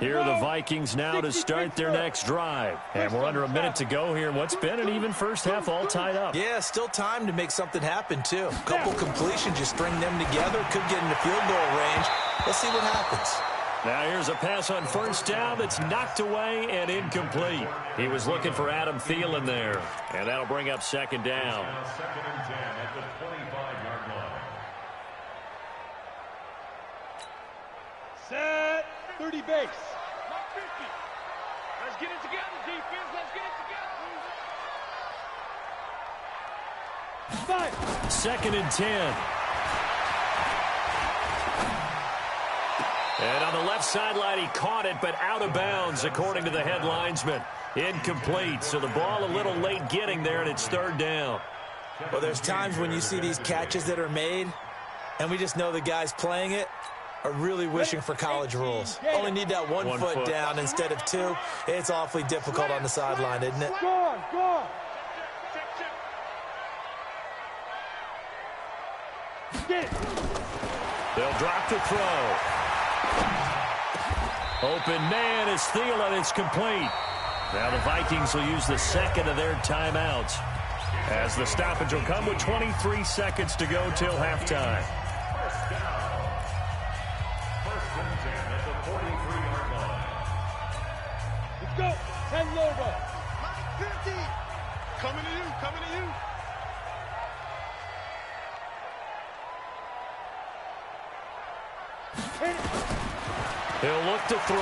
[SPEAKER 3] Here are the Vikings now to start their next drive. And we're under a minute to go here. What's been an even first half, all tied up.
[SPEAKER 5] Yeah, still time to make something happen, too. A couple completions, you string them together, could get into field goal range. Let's see what happens.
[SPEAKER 3] Now here's a pass on first down that's knocked away and incomplete. He was looking for Adam Thielen there. And that'll bring up second down.
[SPEAKER 6] Second and 10 at the 25-yard line.
[SPEAKER 4] Set. 30 base.
[SPEAKER 1] Mark 50. Let's get it together, defense. Let's get it together.
[SPEAKER 4] 5.
[SPEAKER 3] Second and 10. And on the left sideline, he caught it, but out of bounds, according to the head linesman. Incomplete, so the ball a little late getting there, and it's third down.
[SPEAKER 5] Well, there's times when you see these catches that are made, and we just know the guys playing it are really wishing for college rules. Only need that one foot down instead of two. It's awfully difficult on the sideline, isn't it?
[SPEAKER 4] Gone. Get it.
[SPEAKER 3] They'll drop the throw. Open man is Thielen. It's complete. Now the Vikings will use the second of their timeouts, as the stoppage will come with 23 seconds to go till halftime.
[SPEAKER 6] First down. First and 10 at the 43-yard line.
[SPEAKER 4] Let's go. 10 Lobo.
[SPEAKER 1] Mike 50. Coming to you. Coming to you.
[SPEAKER 3] He'll look to throw.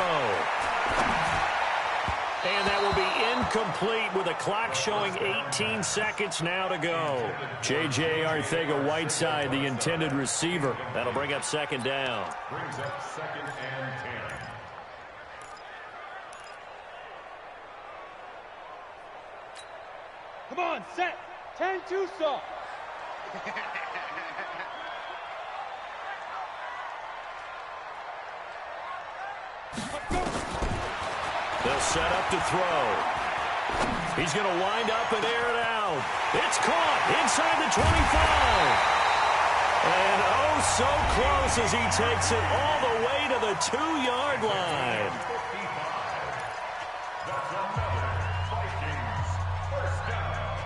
[SPEAKER 3] And that will be incomplete with the clock showing 18 seconds now to go. J.J. Arcega-Whiteside, the intended receiver. That'll bring up second down.
[SPEAKER 6] Brings up second and 10.
[SPEAKER 4] Come on, set. 10 Tucson.
[SPEAKER 3] They'll set up to throw. He's going to wind up and air it out. It's caught inside the 25. And oh, so close as he takes it all the way to the 2-yard line.
[SPEAKER 6] 55. That's another Vikings first down.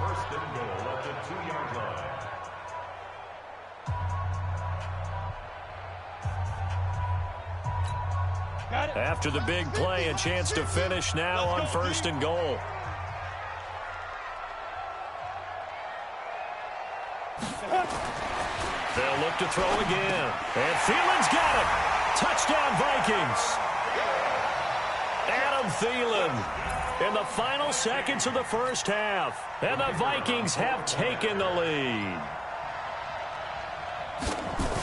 [SPEAKER 6] First and goal at the 2-yard line.
[SPEAKER 3] After the big play, a chance to finish now on first and goal. They'll look to throw again. And Thielen's got it. Touchdown, Vikings. Adam Thielen in the final seconds of the first half. And the Vikings have taken the lead.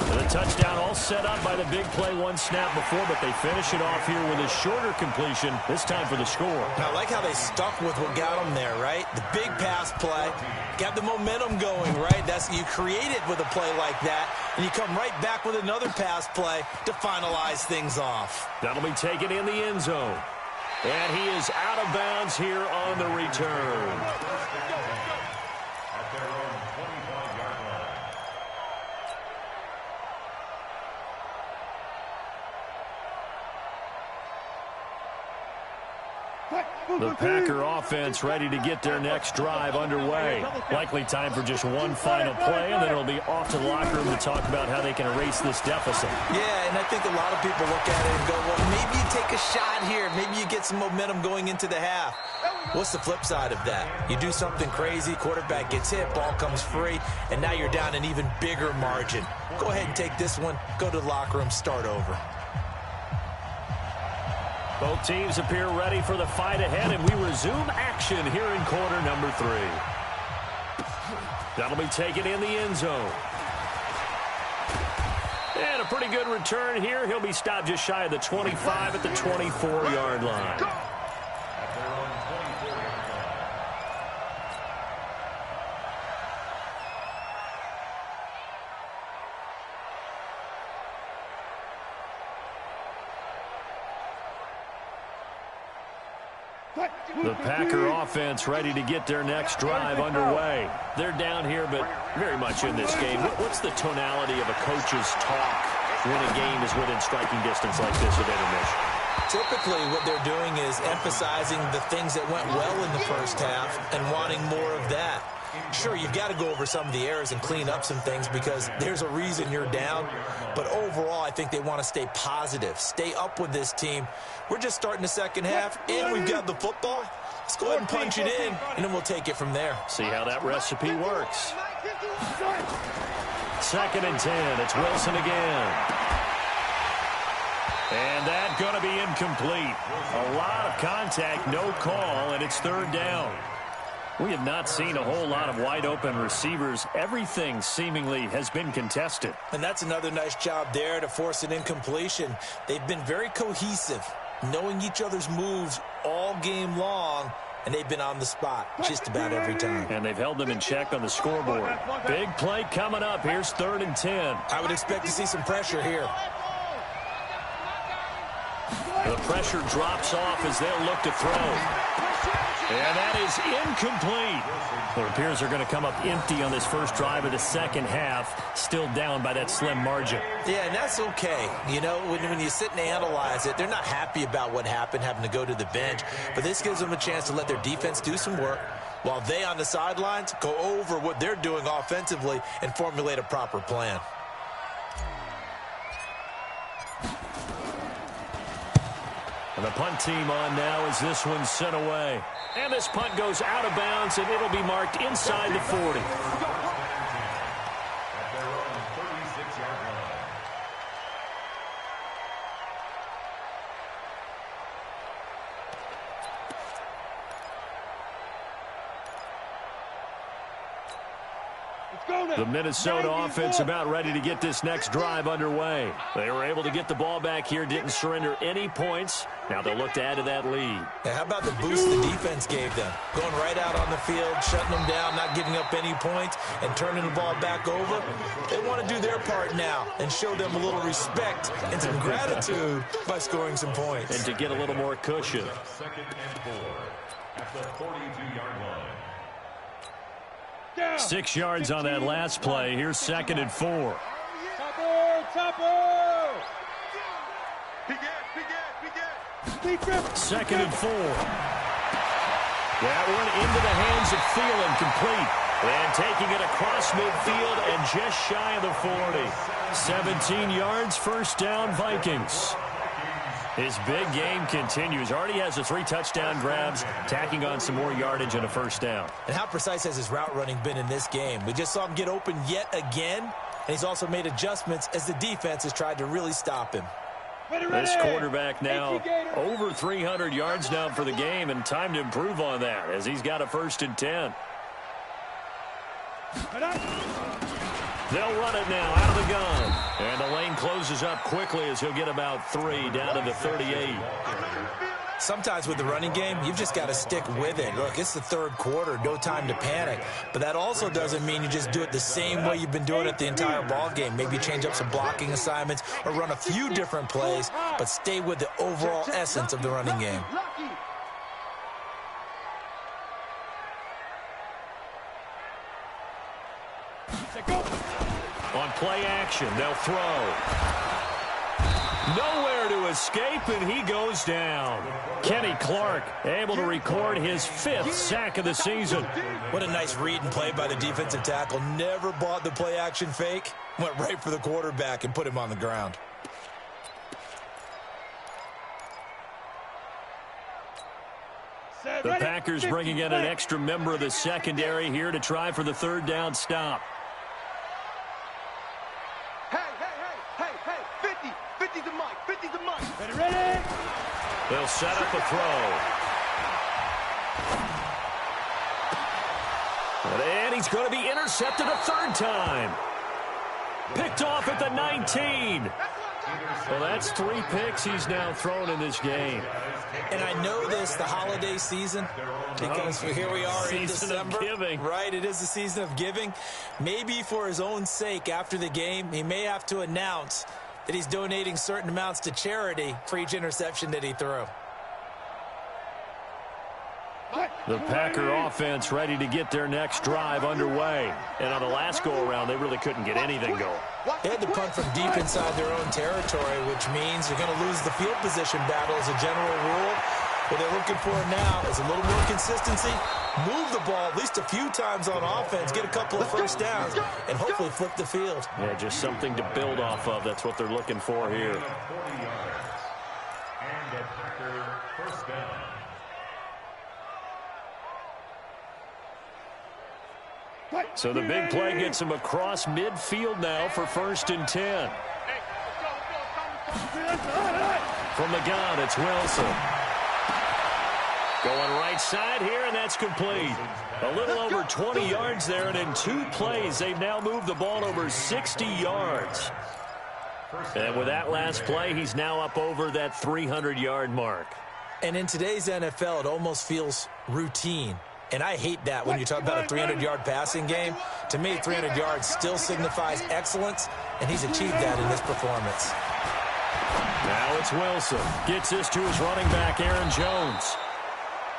[SPEAKER 3] The touchdown all set up by the big play one snap before, but they finish it off here with a shorter completion, this time for the score.
[SPEAKER 5] I like how they stuck with what got them there, right? The big pass play, got the momentum going, right? You create it with a play like that, and you come right back with another pass play to finalize things off.
[SPEAKER 3] That'll be taken in the end zone. And he is out of bounds here on the return.
[SPEAKER 6] At their own 25-yard line.
[SPEAKER 3] The Packer offense ready to get their next drive underway. Likely time for just one final play, and then it'll be off to the locker room to talk about how they can erase this deficit.
[SPEAKER 5] Yeah, and I think a lot of people look at it and go, well, maybe you take a shot here. Maybe you get some momentum going into the half. What's the flip side of that? You do something crazy, quarterback gets hit, ball comes free, and now you're down an even bigger margin. Go ahead and take this one, go to the locker room, start over.
[SPEAKER 3] Both teams appear ready for the fight ahead, and we resume action here in quarter number 3. That'll be taken in the end zone. And a pretty good return here. He'll be stopped just shy of the 25 at the 24-yard line.
[SPEAKER 6] At their own 24-yard line.
[SPEAKER 3] The Packer offense ready to get their next drive underway. They're down here, but very much in this game. What's the tonality of a coach's talk when a game is within striking distance like this at intermission?
[SPEAKER 5] Typically, what they're doing is emphasizing the things that went well in the first half and wanting more of that. Sure, you've got to go over some of the errors and clean up some things because there's a reason you're down. But overall, I think they want to stay positive, stay up with this team. We're just starting the second half, and we've got the football. Let's go ahead and punch it in, and then we'll take it from there.
[SPEAKER 3] See how that recipe works. 2nd and 10. It's Wilson again. And that's going to be incomplete. A lot of contact, no call, and it's 3rd down. We have not seen a whole lot of wide-open receivers. Everything seemingly has been contested.
[SPEAKER 5] And that's another nice job there to force an incompletion. They've been very cohesive, knowing each other's moves all game long, and they've been on the spot just about every time.
[SPEAKER 3] And they've held them in check on the scoreboard. Big play coming up. Here's 3rd and 10.
[SPEAKER 5] I would expect to see some pressure here.
[SPEAKER 3] The pressure drops off as they'll look to throw. And that is incomplete. It appears they're going to come up empty on this first drive of the second half, still down by that slim margin.
[SPEAKER 5] Yeah, and that's okay. You know, when you sit and analyze it, they're not happy about what happened, having to go to the bench. But this gives them a chance to let their defense do some work while they on the sidelines go over what they're doing offensively and formulate a proper plan.
[SPEAKER 3] And the punt team on now as this one's sent away. And this punt goes out of bounds, and it'll be marked inside the 40. The Minnesota offense about ready to get this next drive underway. They were able to get the ball back here, didn't surrender any points. Now they'll look to add to that lead.
[SPEAKER 5] Now, how about the boost the defense gave them? Going right out on the field, shutting them down, not giving up any points, and turning the ball back over. They want to do their part now and show them a little respect and some gratitude by scoring some points.
[SPEAKER 3] And to get a little more cushion.
[SPEAKER 6] 2nd and 4 at the 42-yard line.
[SPEAKER 3] 6 yards on that last play. Here's 2nd and 4.
[SPEAKER 4] Topper!
[SPEAKER 3] 2nd and 4. That one into the hands of Thielen, complete. And taking it across midfield and just shy of the 40. 17 yards, 1st down, Vikings. His big game continues. Already has the 3 touchdown grabs, tacking on some more yardage and a 1st down.
[SPEAKER 5] And how precise has his route running been in this game? We just saw him get open yet again, and he's also made adjustments as the defense has tried to really stop him.
[SPEAKER 3] This quarterback now over 300 yards now for the game, and time to improve on that as he's got a 1st and 10. They'll run it now out of the gun. And the lane closes up quickly as he'll get about 3 down to the 38.
[SPEAKER 5] Sometimes with the running game, you've just got to stick with it. Look, it's the 3rd quarter, no time to panic. But that also doesn't mean you just do it the same way you've been doing it the entire ball game. Maybe change up some blocking assignments or run a few different plays, but stay with the overall essence of the running game.
[SPEAKER 3] On play action, they'll throw. Nowhere to escape, and he goes down. Kenny Clark able to record his 5th sack of the season.
[SPEAKER 5] What a nice read and play by the defensive tackle. Never bought the play action fake. Went right for the quarterback and put him on the ground.
[SPEAKER 3] The Packers bringing in an extra member of the secondary here to try for the 3rd down stop.
[SPEAKER 1] Hey, 50's the mic, 50's the mic.
[SPEAKER 4] Ready?
[SPEAKER 3] They'll set up a throw. And he's going to be intercepted a 3rd time. Picked off at the 19. Well, that's 3 picks he's now thrown in this game.
[SPEAKER 5] And I know this, the holiday season, because here we are in December.
[SPEAKER 3] Of giving.
[SPEAKER 5] Right, it is the season of giving. Maybe for his own sake after the game, he may have to announce that he's donating certain amounts to charity for each interception that he threw.
[SPEAKER 3] The Packer offense ready to get their next drive underway. And on the last go-around, they really couldn't get anything going.
[SPEAKER 5] They had to punt from deep inside their own territory, which means you're going to lose the field position battle as a general rule. What they're looking for now is a little more consistency, move the ball at least a few times on offense, get a couple of first downs, and hopefully flip the field.
[SPEAKER 3] Yeah, just something to build off of. That's what they're looking for here.
[SPEAKER 6] 40 yards. And a Packer first down.
[SPEAKER 3] So the big play gets him across midfield now for 1st and 10. From the gun, it's Wilson. Going right side here, and that's complete. A little over 20 yards there, and in 2 plays, they've now moved the ball over 60 yards. And with that last play, he's now up over that 300-yard mark.
[SPEAKER 5] And in today's NFL, it almost feels routine. And I hate that when you talk about a 300-yard passing game. To me, 300 yards still signifies excellence, and he's achieved that in this performance.
[SPEAKER 3] Now it's Wilson. Gets this to his running back, Aaron Jones.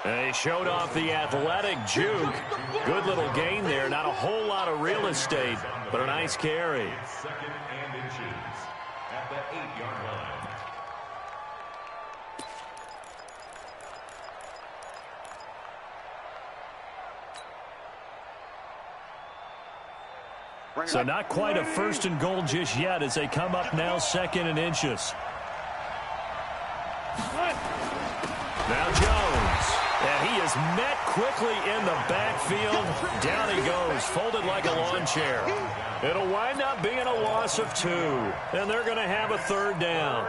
[SPEAKER 3] And he showed off the athletic juke. Good little gain there. Not a whole lot of real estate, but a nice carry.
[SPEAKER 6] Second and inches at the 8-yard line.
[SPEAKER 3] So not quite a 1st and goal just yet as they come up now 2nd and inches. Now Jones. And he is met quickly in the backfield. Down he goes, folded like a lawn chair. It'll wind up being a loss of 2. And they're going to have a 3rd down.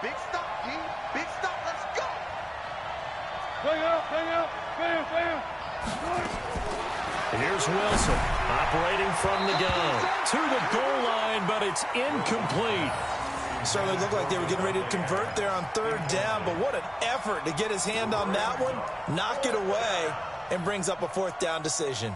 [SPEAKER 1] Big stop, G. Big stop. Let's go.
[SPEAKER 4] Hang out. Bam.
[SPEAKER 3] Here's Wilson operating from the gun to the goal line, but it's incomplete.
[SPEAKER 5] Certainly looked like they were getting ready to convert there on 3rd down, but what an effort to get his hand on that one, knock it away, and brings up a 4th down decision.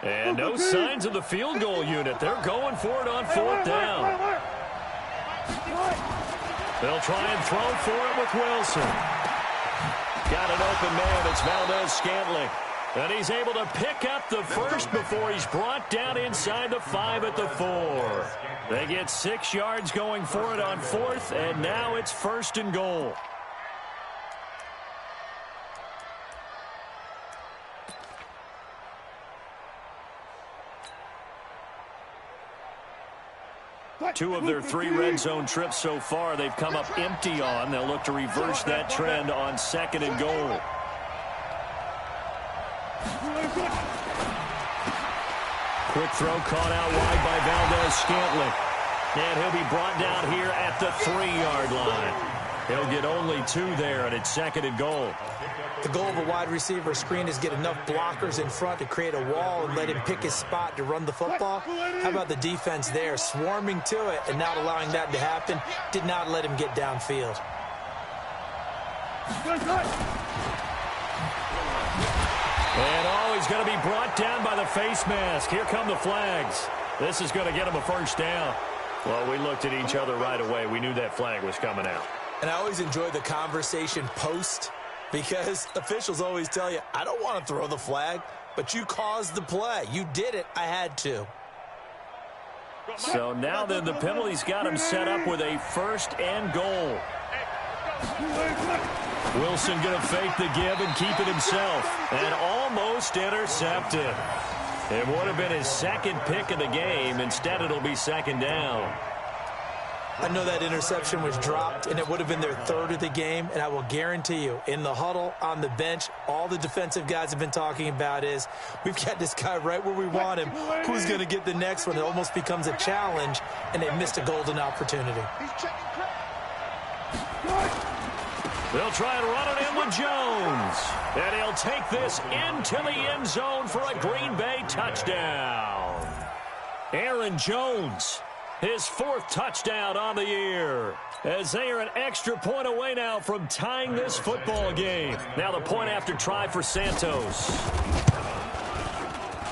[SPEAKER 3] And no signs of the field goal unit. They're going for it on 4th down. They'll try and throw for it with Wilson. Got an open man. It's Valdez-Scantling. And he's able to pick up the first before he's brought down inside the 5 at the 4. They get 6 yards going for it on 4th, and now it's 1st and goal. Two of their 3 red zone trips so far, they've come up empty on. They'll look to reverse that trend on 2nd and goal. Quick throw caught out wide by Valdez-Scantling. And he'll be brought down here at the 3-yard line. He'll get only 2 there, and it's 2nd and goal.
[SPEAKER 5] The goal of a wide receiver screen is get enough blockers in front to create a wall and let him pick his spot to run the football. How about the defense there, swarming to it and not allowing that to happen? Did not let him get downfield.
[SPEAKER 3] And he's going to be brought down by the face mask. Here come the flags. This is going to get him a 1st down. Well, we looked at each other right away. We knew that flag was coming out.
[SPEAKER 5] And I always enjoy the conversation post, because officials always tell you, I don't want to throw the flag, but you caused the play. You did it. I had to.
[SPEAKER 3] So now then the penalty's got him set up with a 1st and goal. Wilson going to fake the give and keep it himself. And almost intercepted. It would have been his 2nd pick of the game. Instead, it'll be 2nd down.
[SPEAKER 5] I know that interception was dropped, and it would have been their 3rd of the game, and I will guarantee you, in the huddle, on the bench, all the defensive guys have been talking about is, we've got this guy right where we want him. Who's going to get the next one? It almost becomes a challenge, and they missed a golden opportunity.
[SPEAKER 3] They'll try and run it in with Jones. And he'll take this into the end zone for a Green Bay touchdown. Aaron Jones, his 4th touchdown on the year. As they are an extra point away now from tying this football game. Now the point after try for Santos.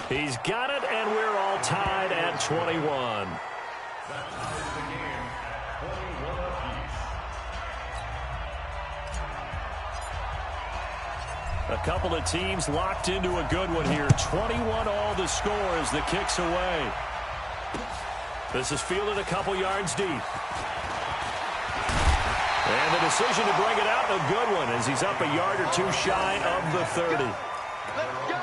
[SPEAKER 3] He's got it, and we're all tied at 21. A couple of teams locked into a good one here. 21 all the score as the kick's away. This is fielded a couple yards deep. And the decision to bring it out, a good one, as he's up a yard or 2 shy of the 30.
[SPEAKER 1] Let's go.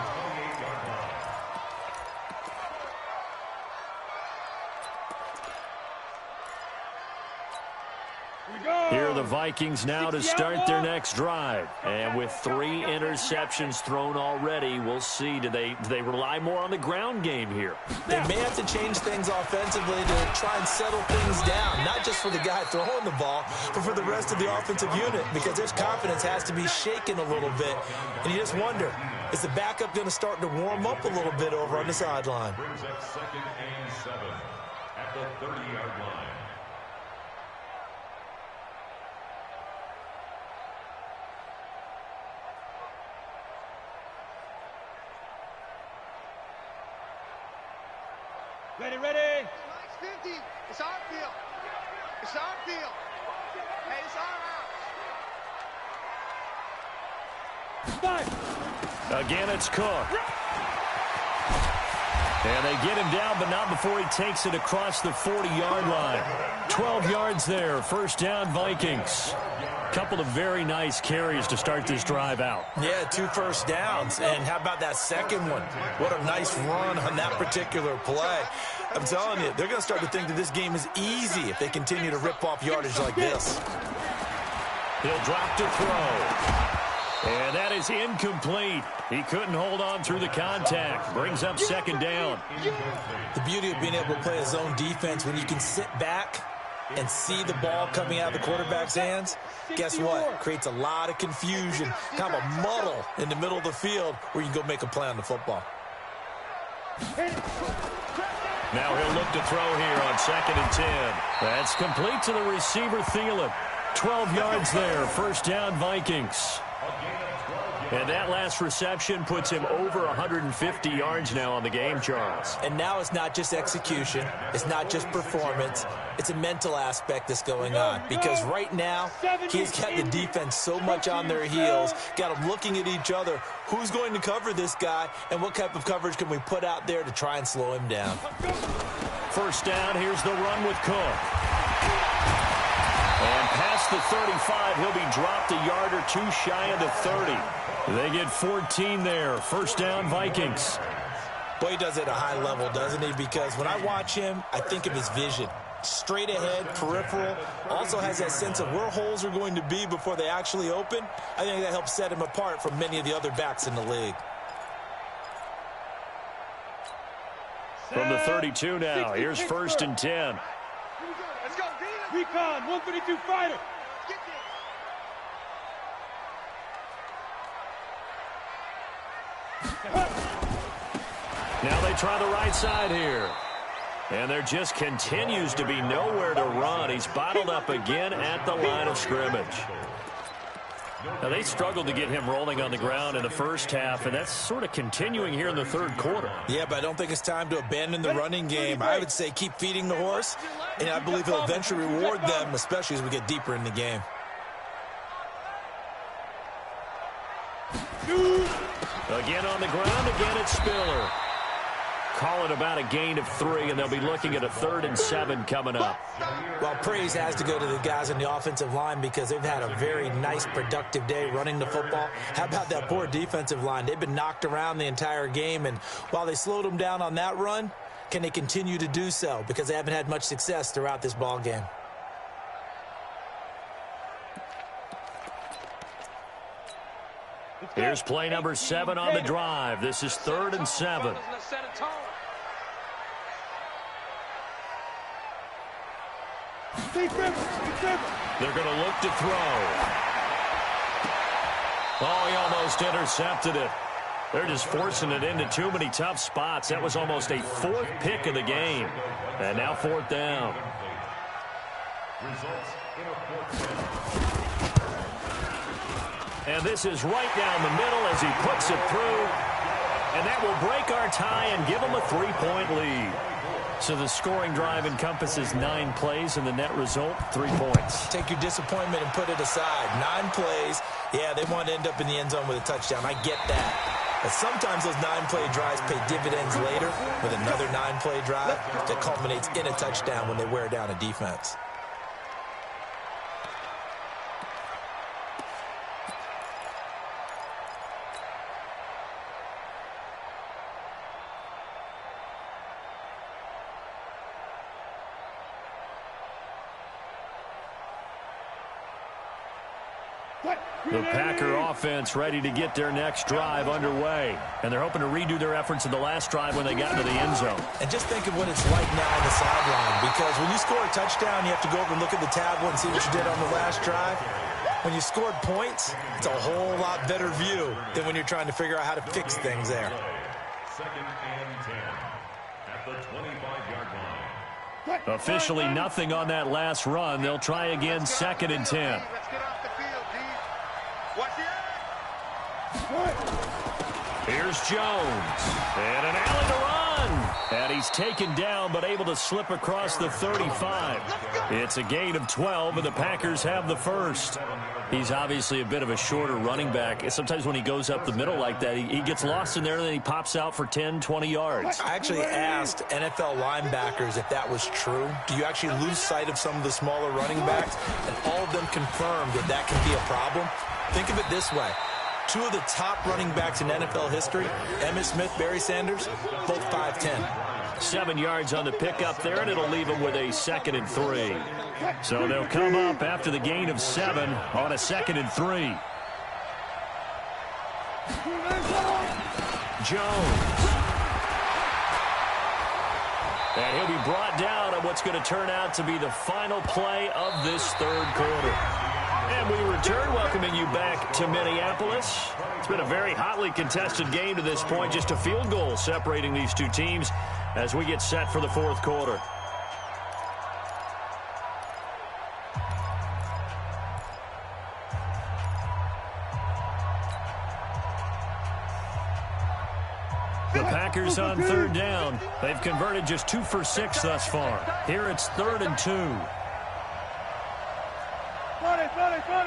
[SPEAKER 3] Here are the Vikings now to start their next drive. And with 3 interceptions thrown already, we'll see. Do they rely more on the ground game here?
[SPEAKER 5] They may have to change things offensively to try and settle things down, not just for the guy throwing the ball, but for the rest of the offensive unit, because their confidence has to be shaken a little bit. And you just wonder, is the backup going to start to warm up a little bit over on the sideline?
[SPEAKER 6] Brings up 2nd and 7 at the 30-yard line.
[SPEAKER 4] Ready, ready.
[SPEAKER 1] Mike's 50. It's our field. It's our field. Hey, it's our house.
[SPEAKER 4] 5.
[SPEAKER 3] Again, it's Cook. And they get him down, but not before he takes it across the 40-yard line. 12 yards there. First down, Vikings. Couple of very nice carries to start this drive out.
[SPEAKER 5] Yeah, 2 first downs. And how about that second one? What a nice run on that particular play. I'm telling you, they're going to start to think that this game is easy if they continue to rip off yardage like this.
[SPEAKER 3] He'll drop to throw. And that is incomplete. He couldn't hold on through the contact. Brings up 2nd down.
[SPEAKER 5] The beauty of being able to play a zone defense, when you can sit back and see the ball coming out of the quarterback's hands, guess what? Creates a lot of confusion, kind of a muddle in the middle of the field where you can go make a play on the football.
[SPEAKER 3] Now he'll look to throw here on 2nd and 10. That's complete to the receiver, Thielen. 12 yards there. First down, Vikings. And that last reception puts him over 150 yards now on the game, Charles.
[SPEAKER 5] And now it's not just execution. It's not just performance. It's a mental aspect that's going on. Because right now, he's got the defense so much on their heels, got them looking at each other. Who's going to cover this guy, and what type of coverage can we put out there to try and slow him down?
[SPEAKER 3] First down, here's the run with Cook. And past the 35, he'll be dropped a yard or 2 shy of the 30. They get 14 there. First down, Vikings.
[SPEAKER 5] Boy, he does it at a high level, doesn't he? Because when I watch him, I think of his vision. Straight ahead, peripheral. Also has that sense of where holes are going to be before they actually open. I think that helps set him apart from many of the other backs in the league.
[SPEAKER 3] From the 32 now, here's 1st and 10.
[SPEAKER 1] Let's go, Dina.
[SPEAKER 4] Recon, 132 fighter.
[SPEAKER 1] Get there.
[SPEAKER 3] Now they try the right side here. And there just continues to be nowhere to run. He's bottled up again at the line of scrimmage. Now, they struggled to get him rolling on the ground in the first half, and that's sort of continuing here in the 3rd quarter.
[SPEAKER 5] Yeah, but I don't think it's time to abandon the running game. I would say keep feeding the horse, and I believe he'll eventually reward them, especially as we get deeper in the game.
[SPEAKER 3] Again on the ground, again it's Spiller. Call it about a gain of 3, and they'll be looking at a 3rd and 7 coming up.
[SPEAKER 5] Well, praise has to go to the guys on the offensive line because they've had a very nice, productive day running the football. How about that poor defensive line? They've been knocked around the entire game, and while they slowed them down on that run, can they continue to do so? Because they haven't had much success throughout this ball game.
[SPEAKER 3] Here's play number 7 on the drive. This is 3rd and 7.
[SPEAKER 1] Let's set a tone.
[SPEAKER 3] They're going to look to throw. Oh, he almost intercepted it. They're just forcing it into too many tough spots. That was almost a fourth pick of the game. And now fourth down.
[SPEAKER 6] Results in a fourth down.
[SPEAKER 3] And this is right down the middle as he puts it through. And that will break our tie and give them a 3-point lead. So the scoring drive encompasses 9 plays, and the net result, 3 points.
[SPEAKER 5] Take your disappointment and put it aside. 9 plays. Yeah, they want to end up in the end zone with a touchdown. I get that. But sometimes those 9-play drives pay dividends later with another 9-play drive that culminates in a touchdown when they wear down a defense.
[SPEAKER 3] The Packer offense ready to get their next drive underway. And they're hoping to redo their efforts in the last drive when they got into the end zone.
[SPEAKER 5] And just think of what it's like now on the sideline, because when you score a touchdown, you have to go over and look at the tablet and see what you did on the last drive. When you scored points, it's a whole lot better view than when you're trying to figure out how to fix things there.
[SPEAKER 6] 2nd and 10 at the 25-yard line.
[SPEAKER 3] Officially nothing on that last run. They'll try again 2nd and 10.
[SPEAKER 1] Let's get off the field, D. Watch it.
[SPEAKER 3] Here's Jones. And an alley to run. And he's taken down but able to slip across the 35. It's a gain of 12, and the Packers have the first. He's obviously a bit of a shorter running back. Sometimes when he goes up the middle like that, he gets lost in there, and then he pops out for 10, 20 yards.
[SPEAKER 5] I actually asked NFL linebackers if that was true. Do you actually lose sight of some of the smaller running backs? And all of them confirmed that that can be a problem. Think of it this way. 2 of the top running backs in NFL history, Emmitt Smith, Barry Sanders, both 5'10".
[SPEAKER 3] 7 yards on the pickup there, and it'll leave them with a 2nd and 3. So they'll come up after the gain of 7 on a 2nd and 3. Jones. And he'll be brought down on what's going to turn out to be the final play of this third quarter. And we return, welcoming you back to Minneapolis. It's been a very hotly contested game to this point. Just a field goal separating these two teams as we get set for the fourth quarter. The Packers on 3rd down. They've converted just 2 for 6 thus far. Here it's 3rd and 2.
[SPEAKER 1] Run it. 951.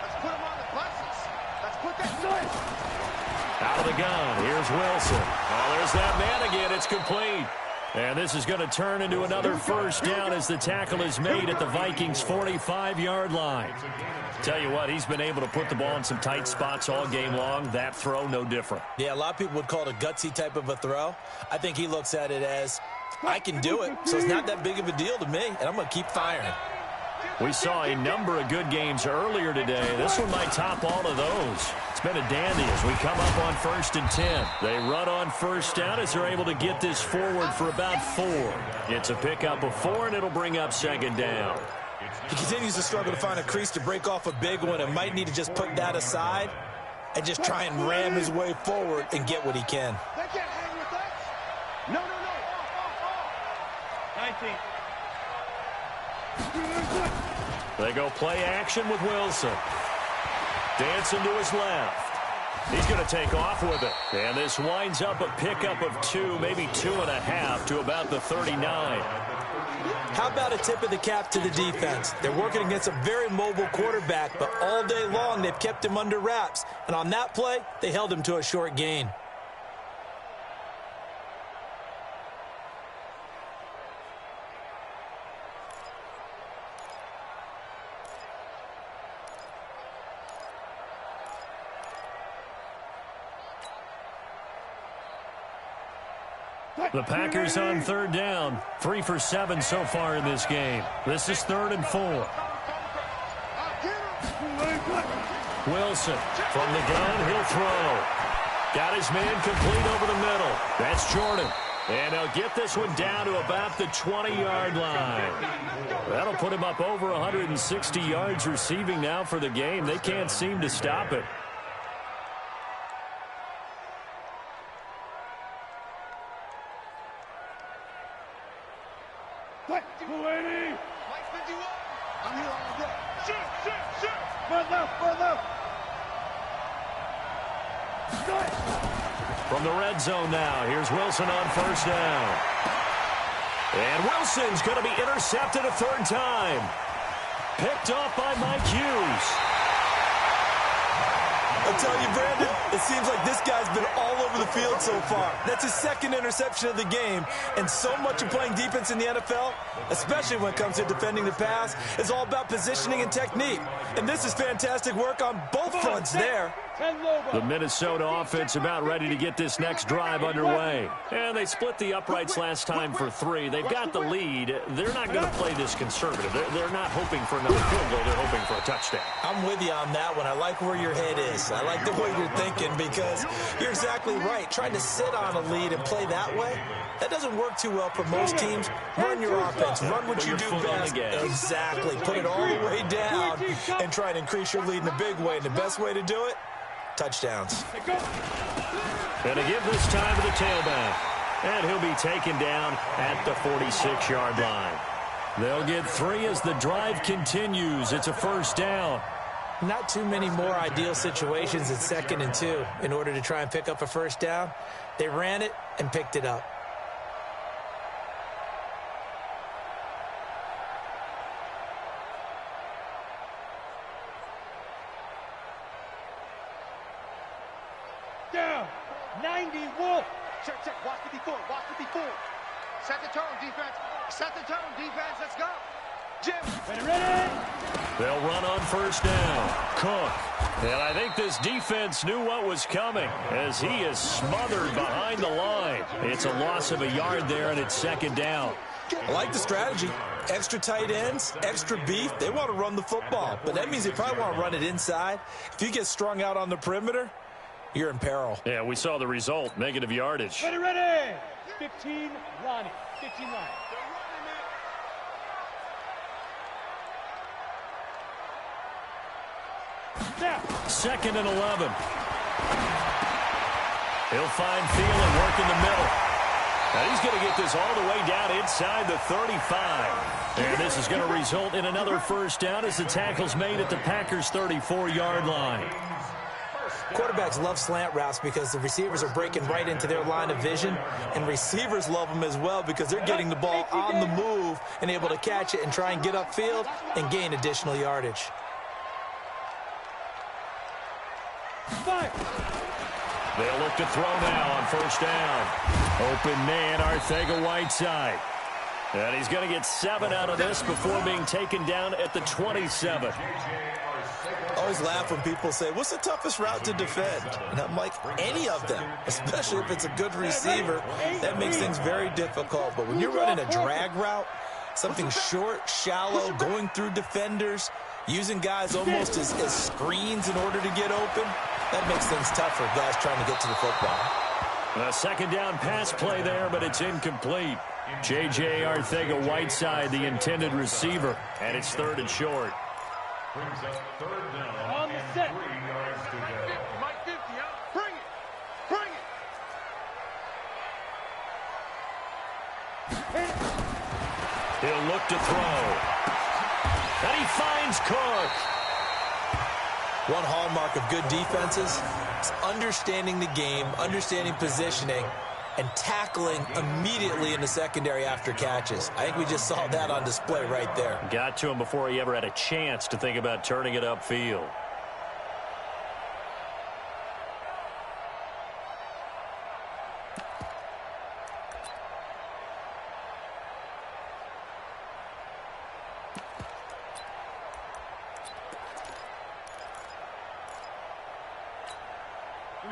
[SPEAKER 1] Let's put him on the buses. Let's put that noise.
[SPEAKER 3] Out of the gun. Here's Wilson. Oh, there's that man again. It's complete. And this is going to turn into another first down as the tackle is made at the Vikings' 45-yard line. Tell you what, he's been able to put the ball in some tight spots all game long. That throw, no different.
[SPEAKER 5] Yeah, a lot of people would call it a gutsy type of a throw. I think he looks at it as, I can do it, so it's not that big of a deal to me, and I'm going to keep firing.
[SPEAKER 3] We saw a number of good games earlier today. This one might top all of those. It's been a dandy as we come up on 1st and 10. They run on first down as they're able to get this forward for about 4. It's a pickup of 4, and it'll bring up 2nd down.
[SPEAKER 5] He continues to struggle to find a crease to break off a big one and might need to just put that aside and just try and ram his way forward and get what he can.
[SPEAKER 1] They can't hang with us. No. Off.
[SPEAKER 3] 19. They go play action with Wilson. Dancing to his left. He's going to take off with it. And this winds up a pickup of 2, maybe 2.5 to about the 39.
[SPEAKER 5] How about a tip of the cap to the defense? They're working against a very mobile quarterback, but all day long they've kept him under wraps. And on that play, they held him to a short gain.
[SPEAKER 3] The Packers on 3rd down. 3 for 7 so far in this game. This is 3rd and 4. Wilson from the gun. He'll throw. Got his man complete over the middle. That's Jordan. And they'll get this one down to about the 20-yard line. That'll put him up over 160 yards receiving now for the game. They can't seem to stop it.
[SPEAKER 4] What? 280.
[SPEAKER 1] Mike 51. I'm here all day. Shoot.
[SPEAKER 4] Front left.
[SPEAKER 3] From the red zone now, here's Wilson on first down. And Wilson's going to be intercepted a third time. Picked off by Mike Hughes.
[SPEAKER 5] I'll tell you, Brandon, it seems like this guy's been all over the field so far. That's his second interception of the game. And so much of playing defense in the NFL, especially when it comes to defending the pass, is all about positioning and technique. And this is fantastic work on both fronts there.
[SPEAKER 3] The Minnesota offense about ready to get this next drive underway. And they split the uprights last time for 3. They've got the lead. They're not going to play this conservative. They're not hoping for another field goal. They're hoping for a touchdown.
[SPEAKER 5] I'm with you on that one. I like where your head is. I like the way you're thinking because you're exactly right. Trying to sit on a lead and play that way, that doesn't work too well for most teams. Run your offense. Run what you do best. Exactly. Put it all the way down and try to increase your lead in a big way. And the best way to do it, touchdowns.
[SPEAKER 3] Going to give this time to the tailback. And he'll be taken down at the 46-yard line. They'll get 3 as the drive continues. It's a first down.
[SPEAKER 5] Not too many more ideal situations at 2nd and 2 in order to try and pick up a first down. They ran it and picked it up.
[SPEAKER 4] Down. 91.
[SPEAKER 1] Check. Watch the before. Set the tone, defense. Let's go. Jim.
[SPEAKER 4] Ready.
[SPEAKER 3] They'll run on first down. Cook. And I think this defense knew what was coming as he is smothered behind the line. It's a loss of a yard there, and it's 2nd down.
[SPEAKER 5] I like the strategy. Extra tight ends, extra beef. They want to run the football, but that means they probably want to run it inside. If you get strung out on the perimeter, you're in peril.
[SPEAKER 3] Yeah, we saw the result. Negative yardage.
[SPEAKER 4] Ready. 15 Lonnie. Now.
[SPEAKER 3] 2nd and 11. He'll find Thielen work in the middle. And he's going to get this all the way down inside the 35. And this is going to result in another first down as the tackle's made at the Packers' 34-yard line.
[SPEAKER 5] Quarterbacks love slant routes because the receivers are breaking right into their line of vision, and receivers love them as well because they're getting the ball on the move and able to catch it and try and get upfield and gain additional yardage.
[SPEAKER 3] They'll look to throw now on first down. Open man, Arcega-Whiteside. And he's going to get 7 out of this before being taken down at the 27.
[SPEAKER 5] I always laugh when people say, what's the toughest route to defend? And I'm like, any of them, especially if it's a good receiver. That makes things very difficult. But when you're running a drag route, something short, shallow, going through defenders, using guys almost as screens in order to get open, that makes things tough for guys trying to get to the football.
[SPEAKER 3] A 2nd down pass play there, but it's incomplete. J.J. Arcega-Whiteside, the intended receiver, and it's 3rd and short.
[SPEAKER 6] Brings up 3rd down.
[SPEAKER 4] On the set.
[SPEAKER 6] 3 yards to go.
[SPEAKER 1] Mike 50, huh? Bring it.
[SPEAKER 3] He'll look to throw. And he finds Cook.
[SPEAKER 5] One hallmark of good defenses is understanding the game, understanding positioning, and tackling immediately in the secondary after catches. I think we just saw that on display right there.
[SPEAKER 3] Got to him before he ever had a chance to think about turning it upfield.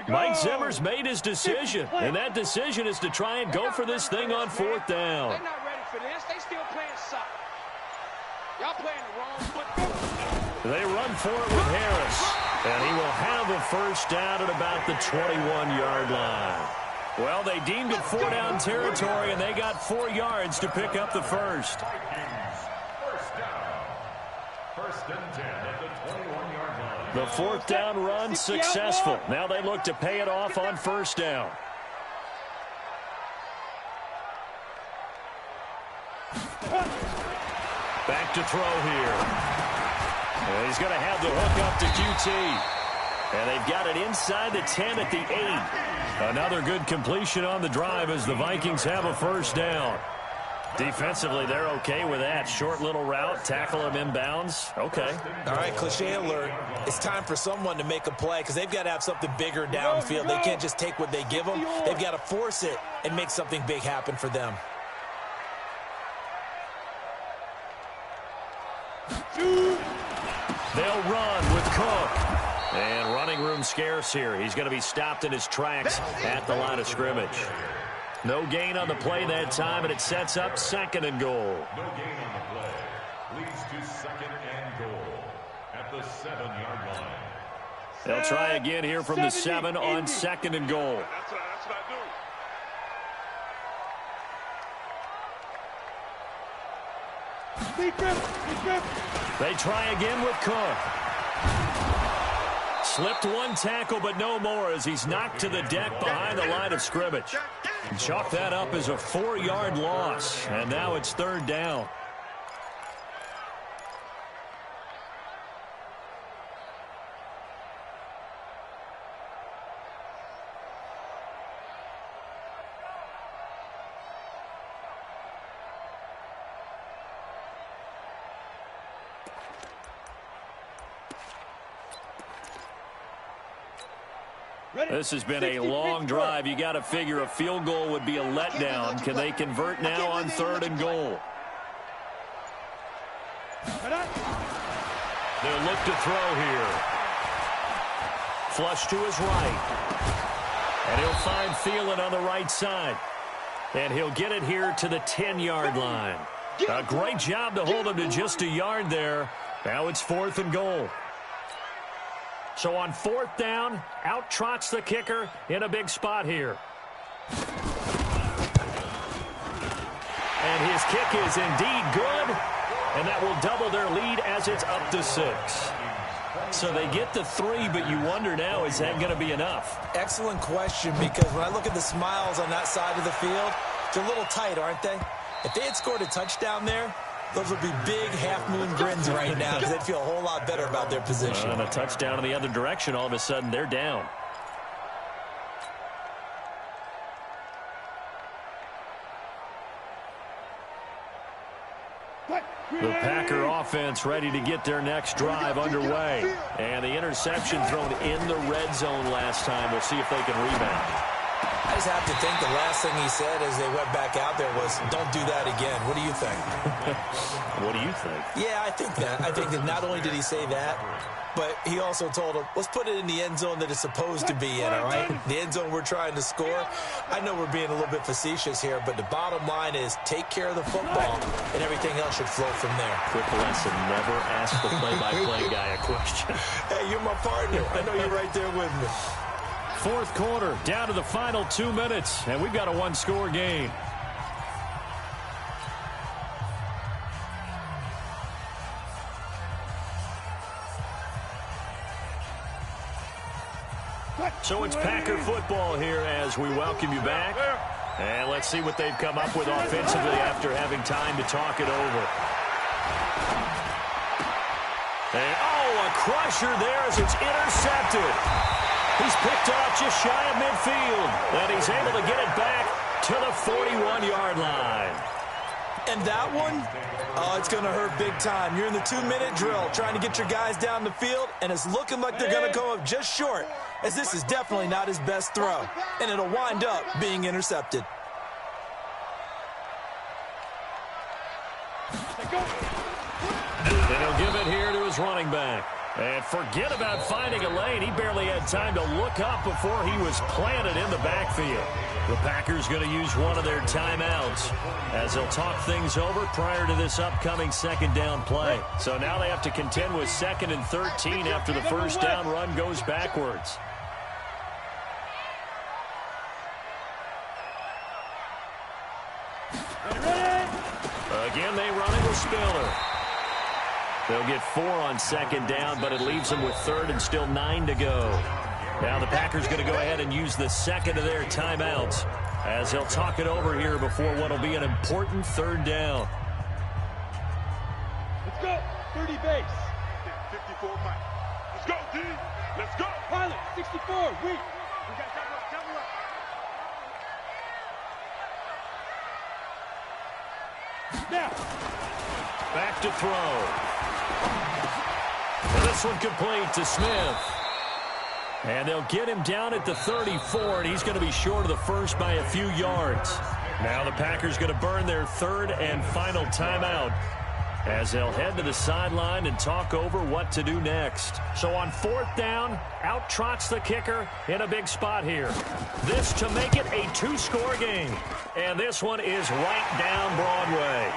[SPEAKER 3] Mike Zimmer's made his decision, and that decision is to try and go for this thing on 4th down.
[SPEAKER 1] They're not ready for this. They still playing soccer. Y'all playing the wrong football.
[SPEAKER 3] They run for it with Harris, and he will have a first down at about the 21-yard line. Well, they deemed it 4-down territory, and they got 4 yards to pick up the first.
[SPEAKER 6] First down. First and 10 at the 21-yard line.
[SPEAKER 3] The 4th down run successful. Now they look to pay it off on first down. Back to throw here. And he's going to have the hook up to QT. And they've got it inside the 10 at the 8. Another good completion on the drive as the Vikings have a first down. Defensively, they're okay with that. Short little route, tackle him inbounds. Okay.
[SPEAKER 5] All right, cliche alert. It's time for someone to make a play because they've got to have something bigger downfield. They can't just take what they give them. They've got to force it and make something big happen for them.
[SPEAKER 3] They'll run with Cook. And running room scarce here. He's going to be stopped in his tracks at the line of scrimmage. No gain on the play that time, and it sets up 2nd and goal.
[SPEAKER 6] No gain on the play. Leads to 2nd and goal at the 7-yard line.
[SPEAKER 3] They'll try again here from the 7 on 2nd and goal.
[SPEAKER 1] That's what I do.
[SPEAKER 3] They try again with Cook. Slipped one tackle, but no more as he's knocked to the deck behind the line of scrimmage. Chalk that up as a 4-yard loss, and now it's 3rd down. This has been a long drive. You got to figure a field goal would be a letdown. Can they convert now on 3rd and goal? They'll look to throw here. Flush to his right. And he'll find Thielen on the right side. And he'll get it here to the 10-yard line. A great job to hold him to just a yard there. Now it's 4th and goal. So on 4th down, out trots the kicker in a big spot here. And his kick is indeed good, and that will double their lead as it's up to 6. So they get the 3, but you wonder now, is that going to be enough?
[SPEAKER 5] Excellent question, because when I look at the smiles on that side of the field, they're a little tight, aren't they? If they had scored a touchdown there, those would be big half-moon grins right now because they'd feel a whole lot better about their position.
[SPEAKER 3] And a touchdown in the other direction, all of a sudden they're down. The Packer offense ready to get their next drive underway. And the interception thrown in the red zone last time. We'll see if they can rebound.
[SPEAKER 5] I just have to think the last thing he said as they went back out there was, don't do that again. What do you think?
[SPEAKER 3] What do you think?
[SPEAKER 5] Yeah, I think that. I think that not only did he say that, but he also told him, let's put it in the end zone that it's supposed to be in, all right? The end zone we're trying to score. I know we're being a little bit facetious here, but the bottom line is take care of the football, and everything else should flow from there.
[SPEAKER 3] Quick lesson, never ask the play-by-play guy a question.
[SPEAKER 5] Hey, you're my partner. I know you're right there with me.
[SPEAKER 3] 4th quarter, down to the final 2 minutes, and we've got a 1-score game. So it's Packer football here as we welcome you back. And let's see what they've come up with offensively after having time to talk it over. And, a crusher there as it's intercepted. He's picked off just shy of midfield, and he's able to get it back to the 41-yard line.
[SPEAKER 5] And that one, it's going to hurt big time. You're in the 2-minute drill trying to get your guys down the field, and it's looking like they're going to go up just short, as this is definitely not his best throw, and it'll wind up being intercepted.
[SPEAKER 3] And he'll give it here to his running back. And forget about finding a lane. He barely had time to look up before he was planted in the backfield. The Packers going to use one of their timeouts as they'll talk things over prior to this upcoming 2nd down play. So now they have to contend with 2nd and 13 after the 1st down run goes backwards. spiller. They'll get 4 on second down, but it leaves them with third and still 9 to go. Now the Packers going to go ahead and use the second of their timeouts as they'll talk it over here before what will be an important third down.
[SPEAKER 4] Let's go. 30 base.
[SPEAKER 1] 54 Mike. Let's go, D. Let's go.
[SPEAKER 4] Pilot, 64. Weak.
[SPEAKER 1] We got double up.
[SPEAKER 4] Now.
[SPEAKER 3] Back to throw. And this one complete to Smith. And they'll get him down at the 34, and he's going to be short of the first by a few yards. Now the Packers going to burn their third and final timeout as they'll head to the sideline and talk over what to do next. So on fourth down, out trots the kicker in a big spot here. This to make it a 2-score game. And this one is right down Broadway.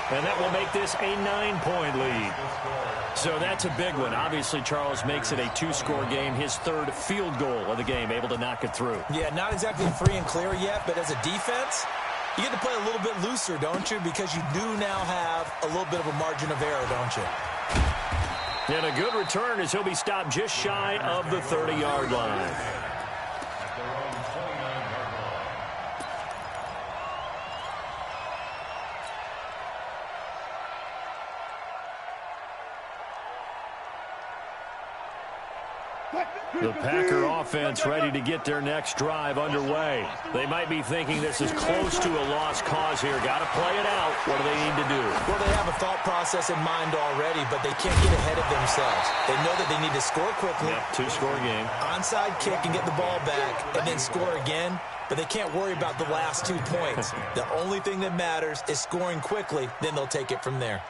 [SPEAKER 3] And that will make this a 9-point lead. So that's a big one. Obviously, Charles makes it a 2-score game. His third field goal of the game, able to knock it through.
[SPEAKER 5] Yeah, not exactly free and clear yet, but as a defense, you get to play a little bit looser, don't you? Because you do now have a little bit of a margin of error, don't you?
[SPEAKER 3] And a good return as he'll be stopped just shy of the 30-yard line. The Packer offense ready to get their next drive underway. They might be thinking this is close to a lost cause here. Got to play it out. What do they need to do?
[SPEAKER 5] Well, they have a thought process in mind already, but they can't get ahead of themselves. They know that they need to score quickly.
[SPEAKER 3] Yep, 2-score game.
[SPEAKER 5] Onside kick and get the ball back and then score again. But they can't worry about the last 2 points. The only thing that matters is scoring quickly. Then they'll take it from there.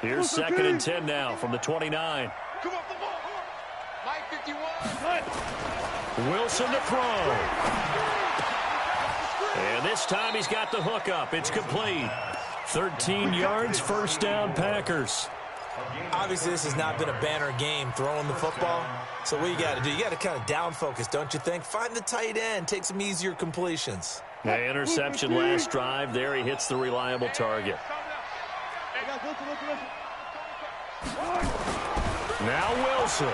[SPEAKER 3] Here's 2nd and 10 now from the 29.
[SPEAKER 1] Come off the ball. Mike 51.
[SPEAKER 3] Wilson to throw. And this time he's got the hook up. It's complete. 13 yards, first down, Packers.
[SPEAKER 5] Obviously, this has not been a banner game throwing the football. So what you got to do, you got to kind of down focus, don't you think? Find the tight end, take some easier completions.
[SPEAKER 3] The interception last drive. There he hits the reliable target. Now Wilson.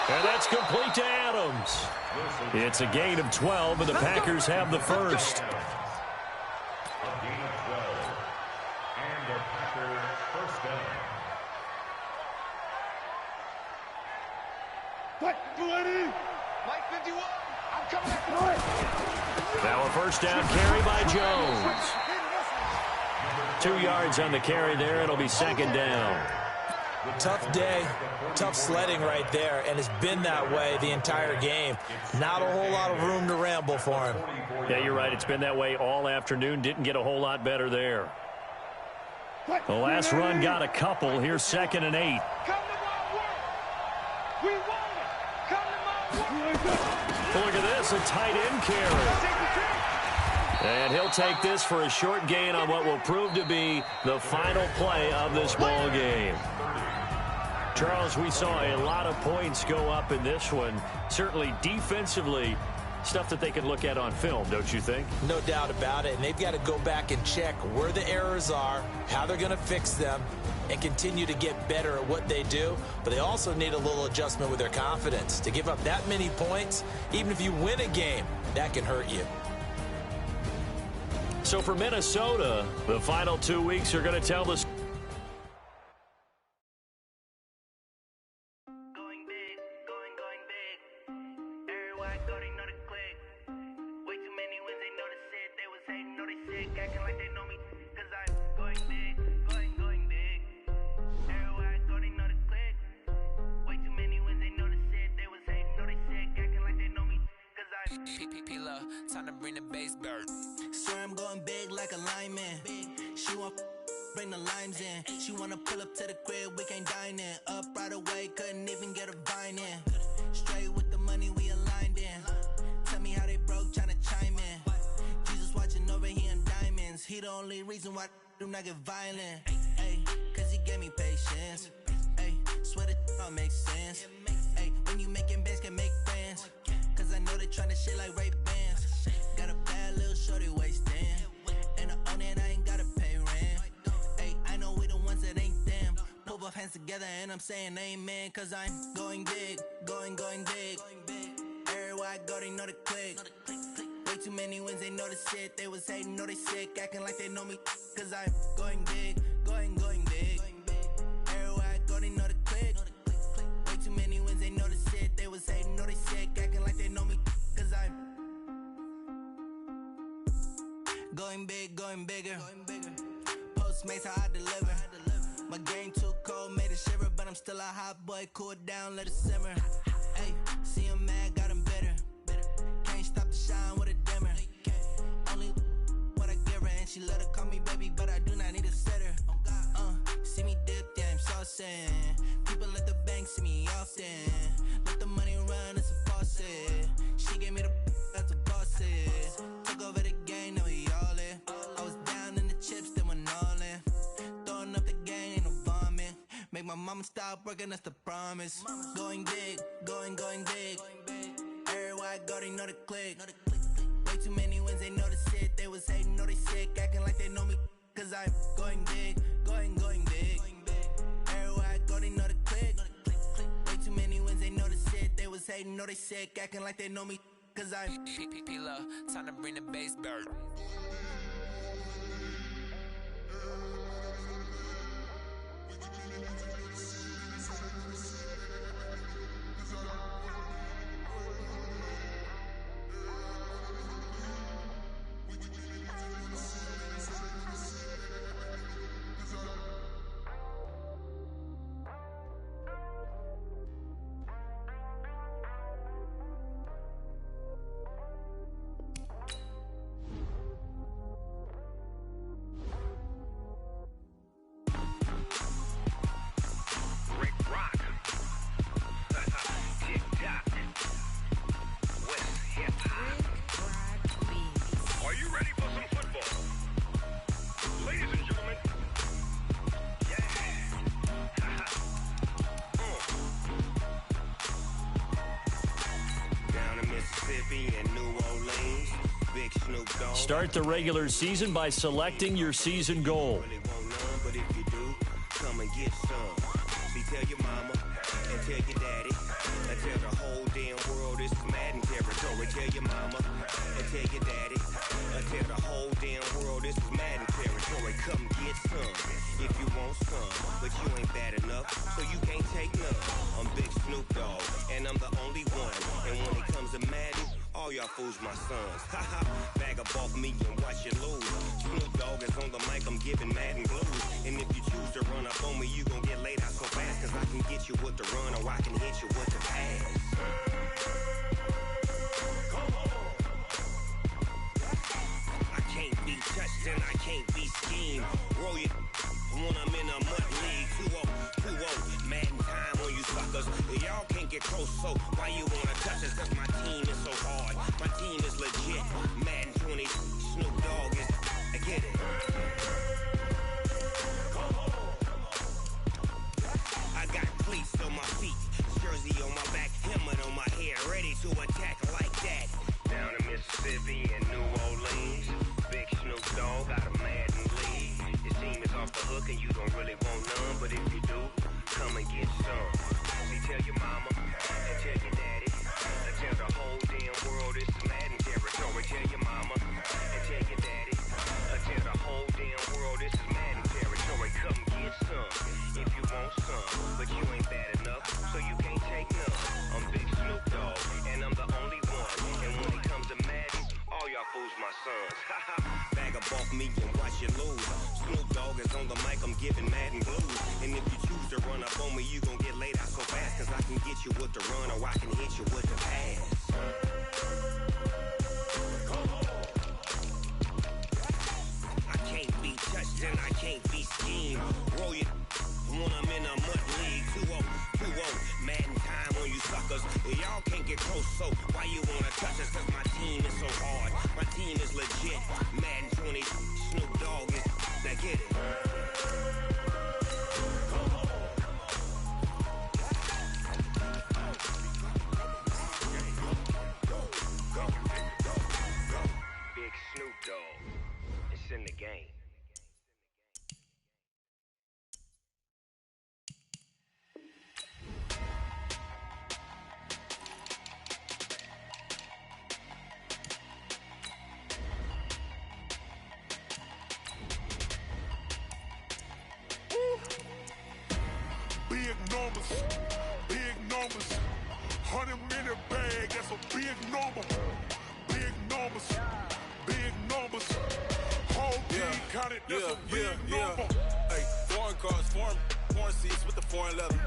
[SPEAKER 3] And that's complete to Adams. It's a gain of 12, and the Packers have the first.
[SPEAKER 6] A gain of 12. And the Packers first down.
[SPEAKER 1] Mike 51. I'm coming back.
[SPEAKER 3] Now a first down carry by Jones. 2 yards on the carry there. It'll be second down.
[SPEAKER 5] Tough day, tough sledding right there, and it's been that way the entire game. Not a whole lot of room to ramble for him.
[SPEAKER 3] Yeah, you're right. It's been that way all afternoon. Didn't get a whole lot better there. The last run got a couple. Here's 2nd and 8.
[SPEAKER 1] Come to my work. We want it. Come to my work.
[SPEAKER 3] Look at this, a tight end carry. And he'll take this for a short gain on what will prove to be the final play of this ball game. Charles, we saw a lot of points go up in this one. Certainly defensively, stuff that they can look at on film, don't you think?
[SPEAKER 5] No doubt about it. And they've got to go back and check where the errors are, how they're going to fix them, and continue to get better at what they do. But they also need a little adjustment with their confidence. To give up that many points, even if you win a game, that can hurt you.
[SPEAKER 3] So for Minnesota, the final 2 weeks are going to tell the
[SPEAKER 2] time to bring the bass bird. Swear I'm going big like a lineman. She want bring the limes in. She wanna pull up to the crib, we can't dine in. Up right away, couldn't even get a vine in. Straight with the money we aligned in. Tell me how they broke, tryna chime in. Jesus watching over here in diamonds. He the only reason why do not get violent. Ay, cause he gave me patience. Ay, swear that all makes sense. Ay, when you making bands can make friends. Cause I know they tryna shit like Ray Bans. Got a bad little shorty wasting. And I own it, I ain't got hands together and I'm saying amen, cause I'm going big, going big. Everywhere I go, they know the click. Way too many wins, they know the shit. They was hating, know they sick, acting like they know me, cause I'm going big, going big. Everywhere I go, they know the click. Way too many wins, they know the shit. They was hating, know they sick, acting like they know me, cause I'm going big, going bigger. Postmates how I deliver. My game too cold, made it shiver, but I'm still a hot boy. Cool it down, let it simmer. Hey, see him mad, got him bitter. Can't stop the shine with a dimmer. Only what I give her, and she let her call me baby, but I do not need a sitter. See me dip, yeah, I'm saucing. People at the bank see me often. Let the money run, it's a faucet. She gave me the that's a faucet. Took over the game, now we all in. I was down in the chips, then went all in. Throwing up the game, ain't no vomit. Make my mama stop working, that's the promise. Going big, going big. Everywhere I go, they know the click. Way too many wins, they know the shit. They was hating, know they sick, acting like they know me, cause I'm going big, going big. Everywhere I go, they know the click. Way too many wins, they know the shit. They was hating, know they sick, acting like they know me, cause I'm
[SPEAKER 8] P-Lo, time to bring the bass bird.
[SPEAKER 3] Start the regular season by selecting your season goal.
[SPEAKER 9] But if you do, come and get some. See, tell your mama and tell your daddy and tell the whole damn world this is Madden territory. Tell your mama and tell your daddy and tell the whole damn world this is Madden territory. Come get some if you want some, but you ain't bad enough, so you can't take none. I'm Big Snoop Dogg, and I'm the only one. And when it comes to Madden, all y'all fools my sons. Haha, bag up off me and watch you lose. Snoop Dogg is on the mic, I'm giving Madden blues. And if you choose to run up on me, you gon' get laid out so fast. Cause I can get you with the run or I can hit you with the pass. I can't be touched and I can't be schemed. Roll you when I'm in a mud league. 2-0, Madden time on you suckers. Y'all can't get close, so why you wanna touch us? Cause my team is so hard. My team is legit. Madden 20, Snoop Dogg is, I get it. I got cleats on my feet, jersey on my back, helmet on my head, ready to attack like that. Down in Mississippi and New Orleans, Big Snoop Dogg got a Madden league. Your team is off the hook and you don't really want none, but if you do, come and get some. See, tell your mama and tell your daddy and tell the whole damn world this is Madden territory. Tell your mama and tell your daddy and tell the whole damn world this is Madden territory. Come get some if you want some, but you ain't bad enough, so you can't take none. I'm Big Snoop Dogg, and I'm the only one. And when it comes to Madden, all y'all fools my sons. Bag up off me and watch you lose. Snoop Dogg is on the mic, I'm giving Madden blues. And if you choose to run up on me, you gon' get laid out so fast. Cause I can get you with the run or I can hit you with the pass. I can't be touched and I can't be schemed. Roll you when I'm in a mud league. 2-0, Madden time on you suckers. Y'all can't get close, so why you wanna touch us? Cause my team is so hard. My team is legit. Madden 20, Snoop Dogg is, now get it. Big Snoop Dogg, it's in the game.
[SPEAKER 10] numbers, big numbers. 100-minute bag, that's a big number. Big numbers, big numbers. Whole team counted, that's a big number.
[SPEAKER 11] Hey, foreign cars, foreign seats with the foreign leather.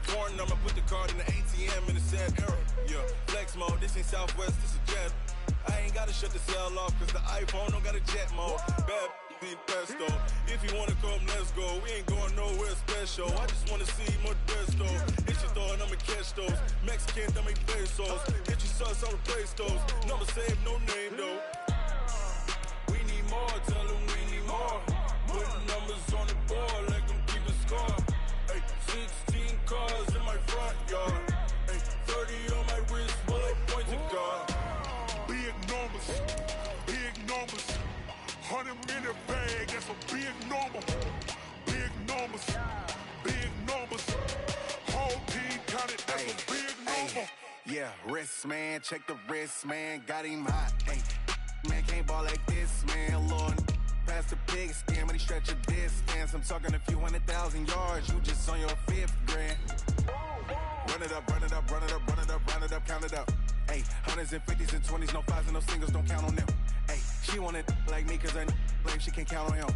[SPEAKER 11] Foreign number, put the card in the ATM in the sad era. Yeah, flex mode, this ain't Southwest, this is jet. I ain't gotta shut the cell off, cause the iPhone don't got a jet mode. Bad be pesto. If you wanna come, let's go. We ain't going nowhere special. I just wanna see more Modesto. Hit your thought, I'ma catch those. Mexican, dame pesos. Hit your sus, I'll replace those. Number saved, no name though. We need more, tell them we need more. Putting numbers on the board, let them keep a score. Hey, 16 cars in my front yard. Hey, 30 on my wrist, bullet point to God.
[SPEAKER 10] Big numbers, big numbers. 100-minute bag, that's a big number. Big numbers, big numbers. Whole team counted, that's a big number.
[SPEAKER 11] Yeah, wrist man, check the wrist man, got him hot. Hey, man can't ball like this, man. Lord, past the big scam, when he stretch a distance. I'm talking a few 100,000 yards, you just on your 5th grand. Run it up, run it up, run it up, run it up, run it up, count it up. Hey, 100s and 50s and 20s, no 5s and no singles, don't count on them. Hey, she wanted like me cause I like she can count on him.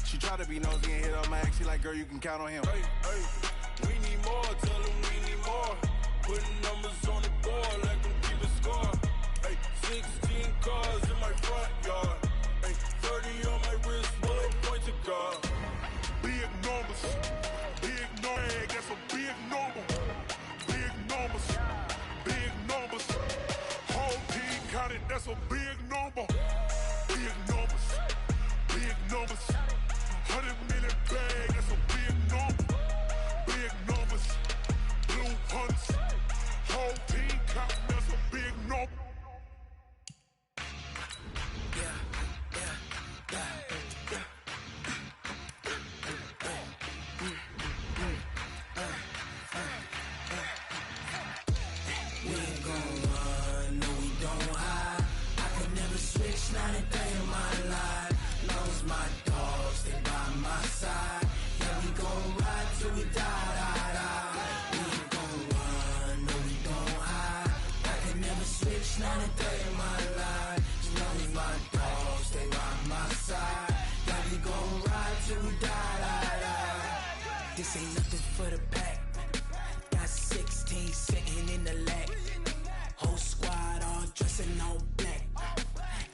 [SPEAKER 11] She tried to be nosy and hit up my ex, she like, girl, you can count on him. Hey, hey, we need more, tell them we need more. Putting numbers on the board, let them keep a score. Hey, 16 cars in my front yard. Hey, 30 on my wrist, bullet point to God.
[SPEAKER 10] Big numbers, big numbers, that's a big number. Big numbers, big numbers. Whole team counted, that's a big number. Big numbers, big numbers. 100-minute bag, that's a big number. Big numbers, blue hunts. Whole team counting, that's a big number.
[SPEAKER 2] Not a day in my life. Lost my dogs, they by my side. Yeah, we gon' ride till we die. We ain't gon' run, no, we don't hide. I can never switch, not a day in my life. Lost my dogs, they by my side. Yeah, we gon' ride till we die. This ain't nothing for the pack. Got 16 sitting in the lap. Whole squad all dressing all black.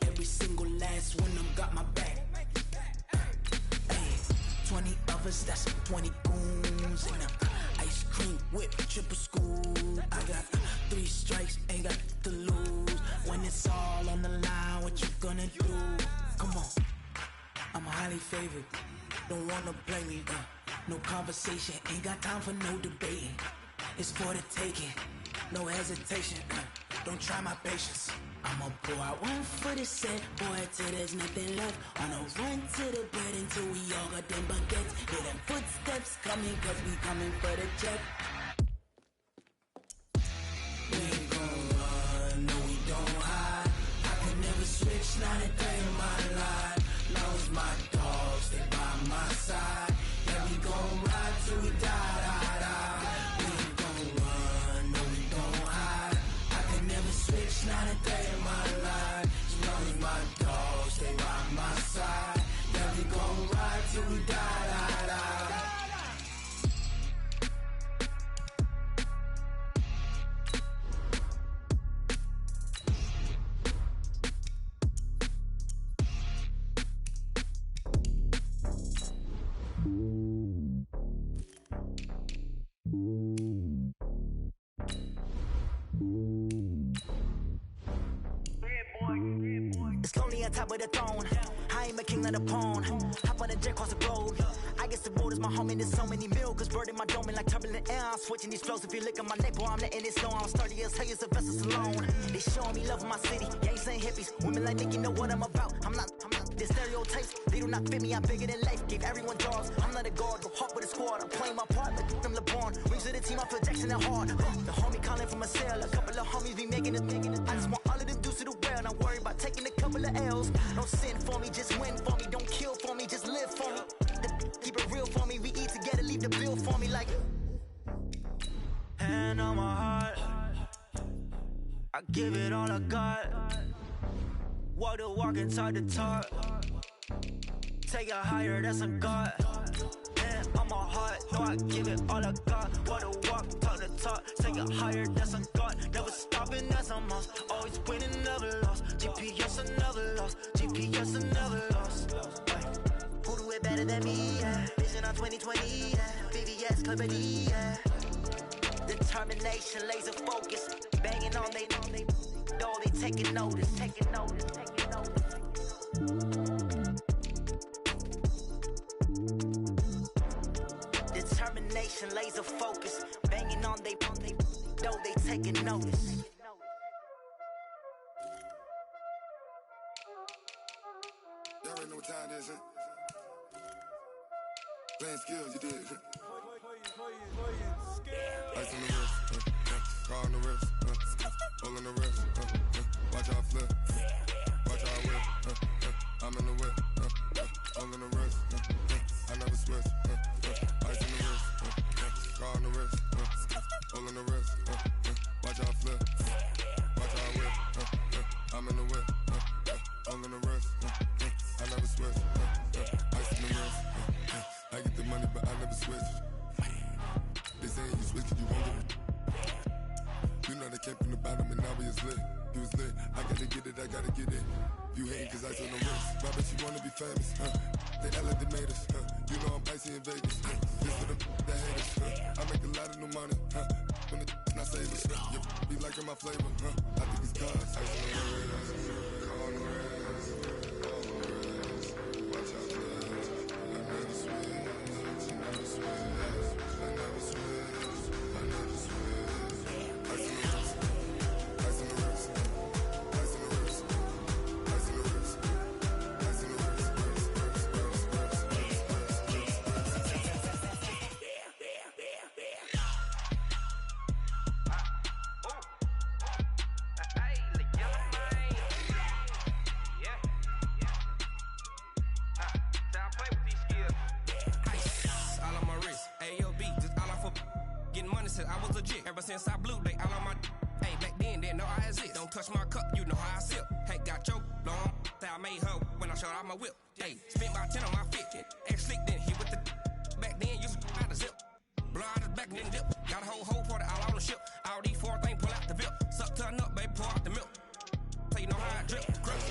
[SPEAKER 2] Every single last one of them got my back. Hey, 20 of us, that's 20 goons. And ice cream whip, triple school. I got 3 strikes, ain't got to lose. When it's all on the line, what you gonna do? Come on, I'm highly favored. Don't wanna blame me, no conversation. Ain't got time for no debating. It's for the taking, no hesitation. Don't try my patience. I'ma pour out one for the set, boy, till there's nothing left. On a run to the bed until we all got them baguettes. Hear them footsteps coming, cause we coming for the check. We ain't gon' run, no, we don't hide. I can never switch, not a day in my life. Lost my dogs, they by my side. Yeah, we gon' ride till we die. We ain't gon' run, no, we don't hide. I can never switch, not a day in my life. As long as my dogs stay by my side. Yeah, we gon' ride till we die.
[SPEAKER 12] It's lonely on top of the throne. I ain't a king of the pawn. Hop on the jet across the road. I guess the road is my home and there's so many milkers burning my dome like turbulent air. I'm switching these flows. If you look at my neck, boy, I'm letting it slow. I'm sturdy as hell, it's a vessel alone. They showing me love in my city. Gangs ain't hippies. Women like Nick, you know what I'm about. I'm not the stereotypes. They do not fit me. I'm bigger than life. Gave everyone jobs. I'm not a guard. Go hard with a squad. I'm playing my part like them LeBron. Wings of the team, I feel Jackson and hard. The homie calling from a cell. A couple of homies be making it. I just want all of them dudes to the well. Not worry about taking a couple of L's. Don't sin for me, just win for me. Don't kill for me, just live for me. Keep it real for me. We eat together, leave the bill for me like. give it all I got. Walk the walk and talk the talk. Take it higher, that's a God. Man, I'm a heart, no, I give it all I got. Walk the walk, talk the talk. Take it higher, that's a God. Never stopping, that's a must. Always winning, never lost. GPS, I never lost. GPS, I never lost. Who do it better than me? Yeah. Vision on 2020. Yeah. VVS, company. Yeah. Determination, laser focus. Banging on they door, they taking notice. Taking notice. Taking notice. Determination, laser focus. Banging on they door, they taking notice.
[SPEAKER 10] Y'all already know what time it is, huh? Playing skills, you did. Ice on the wrist, car on the wrist, hole in the wrist, watch out flip, watch out whip, I'm in the whip, hole in the wrist, I never switch, ice on the wrist, car on the wrist, hole in the wrist, watch out flip, watch out whip, I'm in the whip, hole in the wrist, I never switch, ice on the wrist, I get the money but I never switch. They saying you switch 'cause you won't get it. You know they came from the bottom and now we is lit. You was lit, I gotta get it, I gotta get it. You hating 'cause I on the wrist. But I bet you wanna be famous, They elevated us, You know I'm icy in Vegas, This for the haters, I make a lot of new money, When the not savers, You be liking my flavor, I think it's cause ice on the wrist, on the wrist, watch out, I never switch, I never switch.
[SPEAKER 13] Ever since I blew, they all on my. Hey, back then, didn't know I exist. Don't touch my cup, you know how I sip. Hey, got your long. I made her when I showed out my whip. Hey, spent about 10 on my fit. Ex slick, then hit with the. Back then, used to out the zip. Blow out his back, then dip. Got a whole party all on the ship. All these four things, pull out the VIP. Suck, turn up, baby, pour out the milk. So you know how I drip. Crush.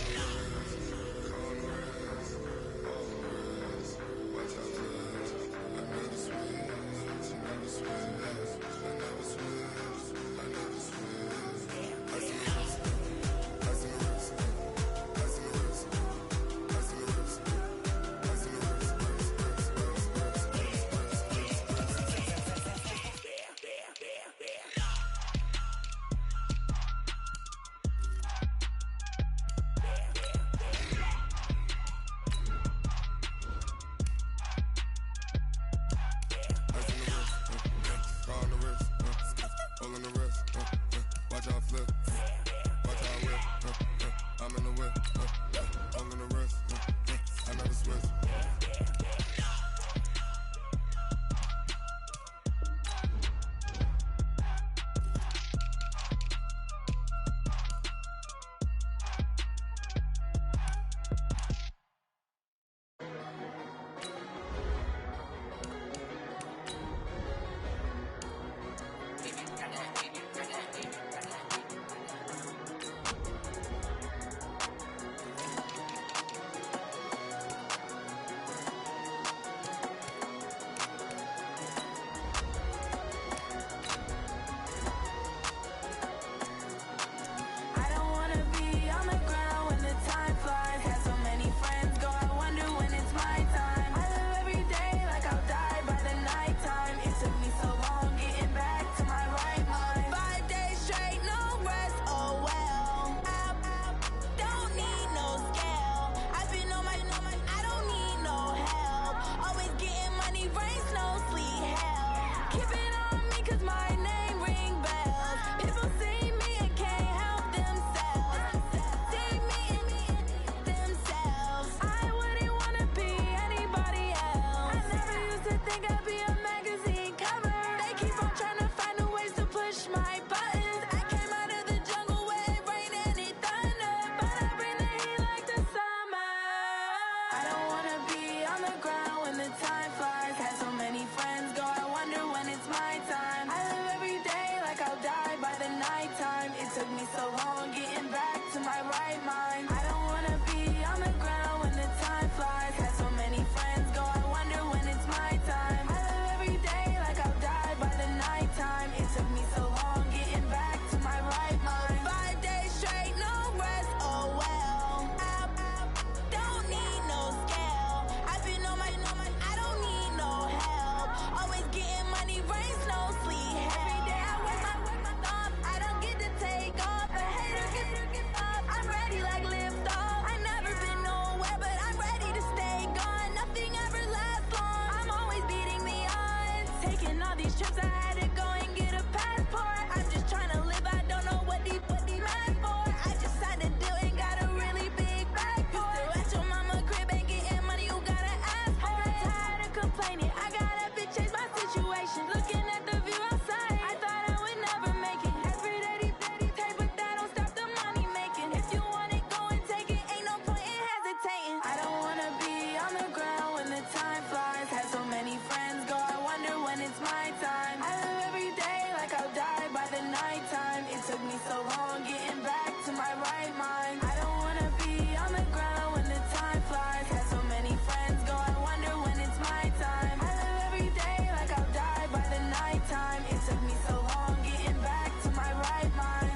[SPEAKER 14] taking all these trips, I had to go and get a passport. I'm just trying to live, I don't know what these mad for. I just signed a deal and got a really big bag for it. Still at your mama crib, ain't getting money, you gotta ask for it. I got tired of complaining, I gotta bitch change my situation. Looking at the view outside, I thought I would never make it. Every day they take, but that don't stop the money making. If you want it, go and take it, ain't no point in hesitating. I don't wanna be on the ground when the time flies. Had so many friends go, I wonder when it's my time. I live every day like I'll die by the nighttime. It took me so long getting back to my right mind. I don't wanna be on the ground when the time flies. Had so many friends go, I wonder when it's my time. I live every day like I'll die by the nighttime. It took me so long getting back to my right mind.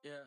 [SPEAKER 15] Yeah.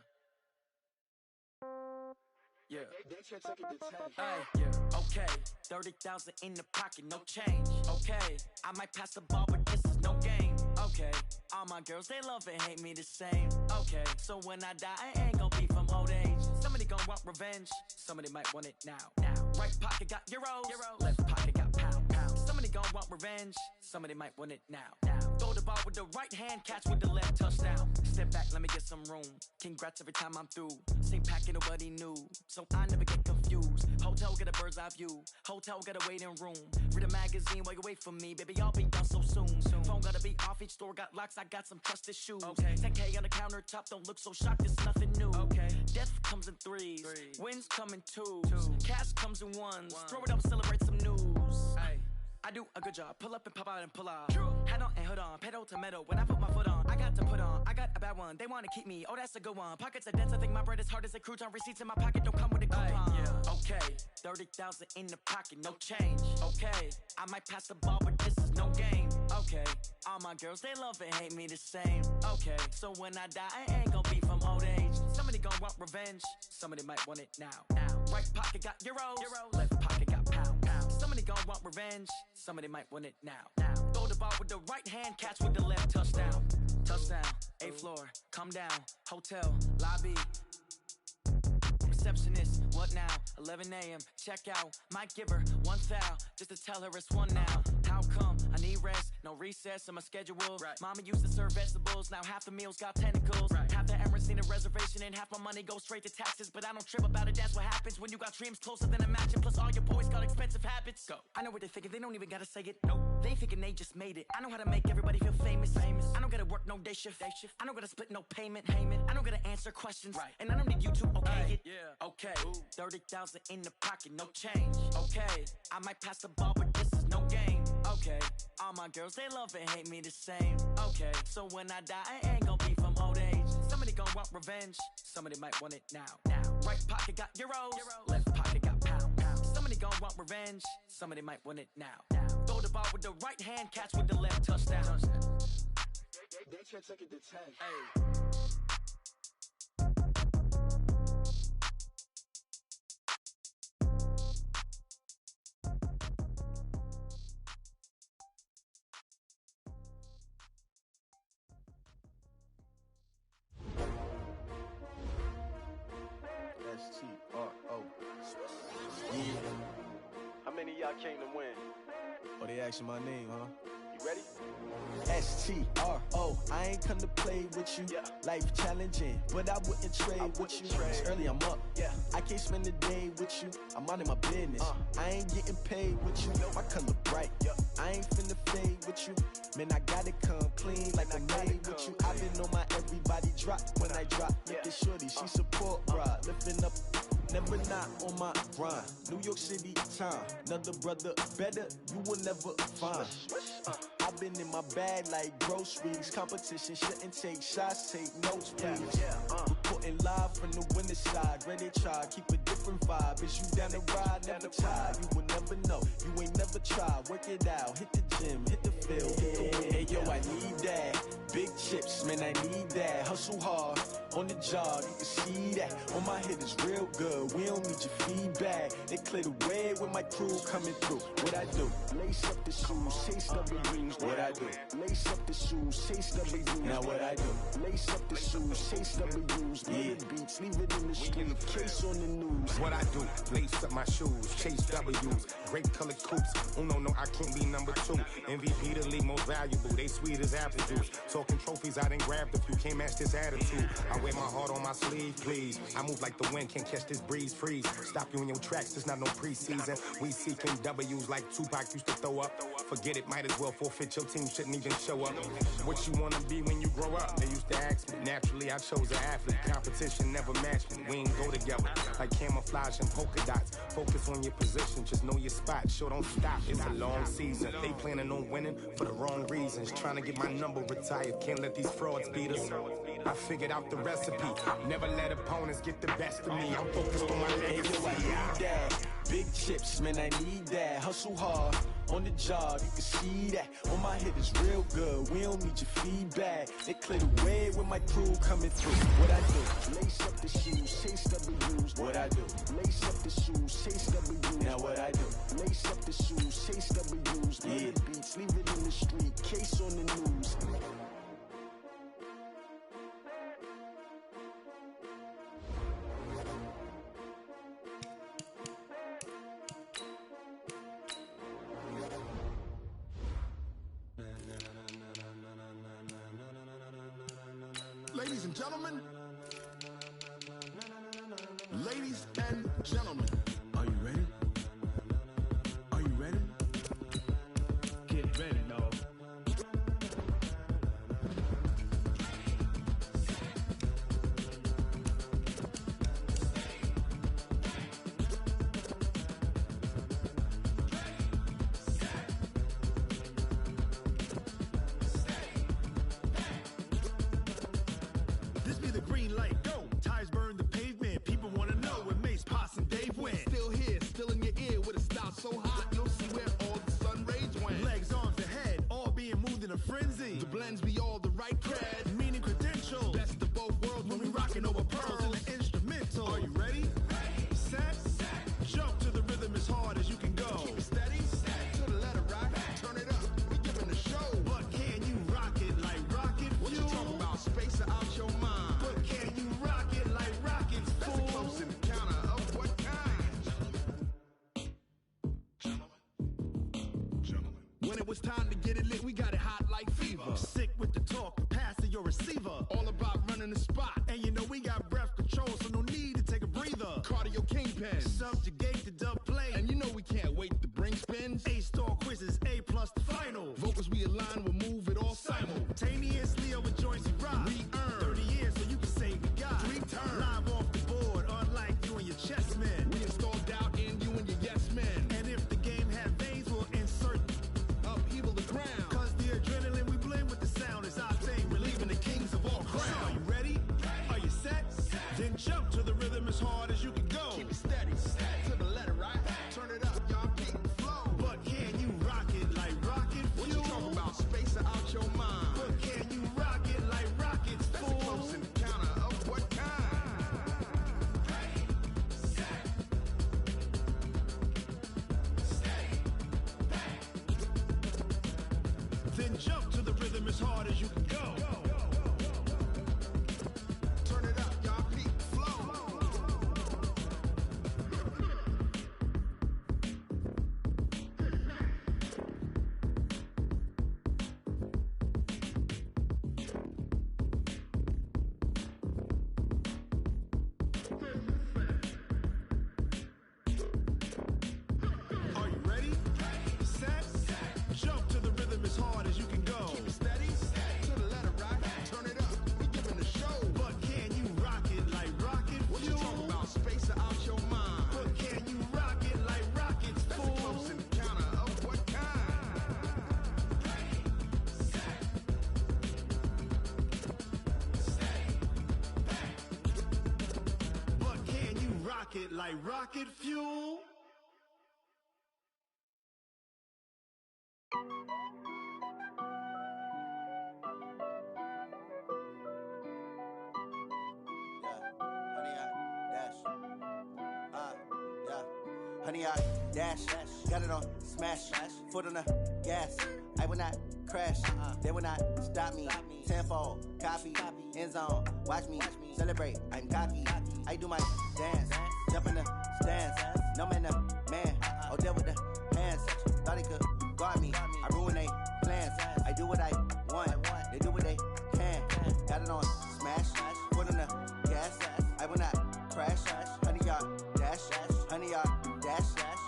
[SPEAKER 15] Yeah. Hey, yeah. Okay. 30,000 in the pocket, no change. Okay. I might pass the ball, but this is no game. Okay. All my girls, they love and hate me the same. Okay. So when I die, I ain't gon' be from old age. Somebody gon' want revenge. Somebody might want it now. Right pocket got euros. Left pocket got pounds. Somebody gon' want revenge. Somebody might want it now. Throw the ball with the right hand, catch with the left, touchdown. Step back, let me get some room. Congrats every time I'm through. Same packet, nobody knew, so I never get confused. Hotel get a bird's eye view. Hotel got a waiting room. Read a magazine while you wait for me, baby. I'll be done so soon. Phone gotta be off. Each store got locks. I got some trusted shoes. 10K on the countertop. Don't look so shocked. It's nothing new. Death comes in threes. Wins come in twos. Cash comes in ones. Throw it up, celebrate some news. I do a good job. Pull up and pop out and pull out. Head on and hood on. Pedal to metal. When I put my foot on, I got to put on. I got a bad one. They want to keep me. Oh, that's a good one. Pockets are dense. I think my bread is hard as a crouton. Receipts in my pocket don't come with a coupon. Okay. 30,000 in the pocket. No change. Okay. I might pass the ball, but this is no game. Okay. All my girls, they love and hate me the same. Okay. So when I die, I ain't gon' be from old age. Somebody gon' want revenge. Somebody might want it now. Right pocket got euros. Left pocket got pounds. Somebody gon' want revenge. Somebody might want it now. Throw the ball with the right hand, catch with the left, touchdown. Touchdown, 8th floor, come down, hotel, lobby. Receptionist, what now? 11 a.m., check out. Might give her one foul, just to tell her it's one now. How come? I need rest, no recess in my schedule. Mama used to serve vegetables, now half the meals got tentacles. Half the Emirates need a reservation and half my money goes straight to taxes. But I don't trip about it, that's what happens when you got dreams closer than a match. Plus all your boys got expensive habits. Go. I know what they're thinking, they don't even gotta say it. Nope. They thinking they just made it. I know how to make everybody feel famous. I don't gotta work no day shift. I don't gotta split no payment. I don't gotta answer questions. And I don't need you to okay it. Okay, 30,000 in the pocket, no change. Okay, I might pass the ball, but this is no game. Okay, all my girls, they love and hate me the same. Okay, so when I die, I ain't gon' be from old age. Somebody gon' want revenge. Somebody might want it now. Right pocket got euros. Left pocket got pounds. Somebody gon' want revenge. Somebody might want it now. Throw the ball with the right hand, catch with the left, touchdown.
[SPEAKER 16] They can't take it to 10.
[SPEAKER 17] S-T-R-O. Yeah.
[SPEAKER 18] How many of y'all came to win?
[SPEAKER 17] Oh, they asking my name, huh?
[SPEAKER 18] You ready?
[SPEAKER 17] S-T-R-O. I ain't come to play with you. Life challenging, but I wouldn't trade with you. It's early, I'm up. I can't spend the day with you. I'm out of my business. I ain't getting paid with you. My color bright. I ain't finna fade with you. Man, I gotta come clean like I made with you. I've been on my everybody drop when I drop. Look at shorty, she support ride. Lifting up, never not on my grind. New York City time, another brother better, you will never find. I've been in my bag like groceries. Competition shouldn't take shots, take notes, please. Reporting live from the winter side. Ready to try, keep a different vibe. Is you down the ride, never tired. You will never know, you ain't never tried. Work it out, hit the gym, hit the field. Hey, yo, I need that. Big chips, man, I need that. Hustle hard on the job, you can see that. On my head is real good, we don't need your feedback. They clear the way with my crew coming through. What I do? Lace up the shoes, chase W's. What I do? Lace up the shoes, chase W's. Now what I do? Lace up the shoes, chase W's. Yeah, beats, leave it in the street, case on the news.
[SPEAKER 19] What I do? Lace up my shoes, chase W's. Great colored coops. No, I can't be number 2. MVP the league most valuable. They sweet as apple juice. Talking trophies, I done grabbed a few. Can't match this attitude. I wear my heart on my sleeve, please. I move like the wind, can't catch this breeze, freeze. Stop you in your tracks, there's not no preseason. We seeking W's like Tupac used to throw up. Forget it, might as well forfeit. Your team shouldn't even show up. What you wanna be when you grow up? They used to ask me. Naturally, I chose an athlete. Competition never matched me. We ain't go together like camouflage and polka dots. Focus on your position, just know your spot. Sure, don't stop. It's a long season. They planning on winning for the wrong reasons. Trying to get my number retired. Can't let these frauds beat us. I figured out the recipe. Never let opponents get the best of me. I'm focused on my legacy.
[SPEAKER 17] I need that. Big chips, man, I need that. Hustle hard on the job, you can see that. On my head is real good, we don't need your feedback. They clear the way with my crew coming through. What I do? Lace up the shoes, chase W's. What I do? Lace up the shoes, chase W's. Now what I do? Lace up the shoes, chase W's. Yeah, beats, leave it in the street, case on the news.
[SPEAKER 10] Ladies and gentlemen, ladies and gentlemen, are you ready? Are you ready?
[SPEAKER 4] Get ready, dog.
[SPEAKER 10] This be the green light, go. Tires burn the pavement. People want to know where Mace, Poss, and Dave went. Still here, still in your ear with a style so hot, you'll see where all the sun rays went. Legs, arms, and head, all being moved in a frenzy. The blends be all the right cred, meaning credentials. Best of both worlds when we rocking over pearls in the instrumental. Are you ready? Set, jump to the rhythm as hard as you can go. Keep it steady, to the letter rock, turn it up, we giving a show. But can you rock it like rocket fuel? What you talking about, space out your mind? But can you rock it like rockets, fool? That's a close encounter of what kind? Gentlemen. When it was time to get it lit, we got it hot like fever. Sick with the talk, pass to your receiver. All about running the spot. And you know we got breath control, so no need to take a breather. Cardio kingpin, subjugate the dub play. And you know we can't wait to bring spins. A-star quizzes, A+ the final. Vocals we align, we'll move it all simultaneously over joints we rock. We earn 30 years, so you can say we got 3 turns. Live off the board, unlike you and your chess men. We install doubt in you and your yes men. And if the game had veins, we'll insert upheaval the ground. Cause the adrenaline we blend with the sound is our thing, relieving the kings of all crowns. So are you ready? Are you set? Then jump to the rhythm as hard as you can go. Keep it steady, to the letter, right? Turn it up, y'all keep the flow. But can you rock it like rocket fuel? What you talking about, space out your mind? But can you rock it like rockets, fool? That's a close encounter of what kind? Then jump to the rhythm as hard as you can go. Turn it up, y'all keep the flow. Are you ready? Set, jump to the rhythm as hard as you can go. Keep it steady, to the letter right. Turn it up, we giving a show. But can you rock it like rocket fuel? What you talking about, space out your mind? But can you rock it like rockets, fool? That's a close encounter of what kind? But can you rock it like rocket fuel?
[SPEAKER 20] Honey, I dash, got it on smash, foot on the gas. I will not crash, they will not stop me. Tenfold, copy, end zone, watch me celebrate. I'm cocky, I do my dance, jump in the stands. No man, man, oh there with the hands. Thought he could guard me, I ruin they plans. I do what I want, they do what they can. Got it on smash, foot on the gas. I will not crash, honey, y'all dash, honey, y'all dash,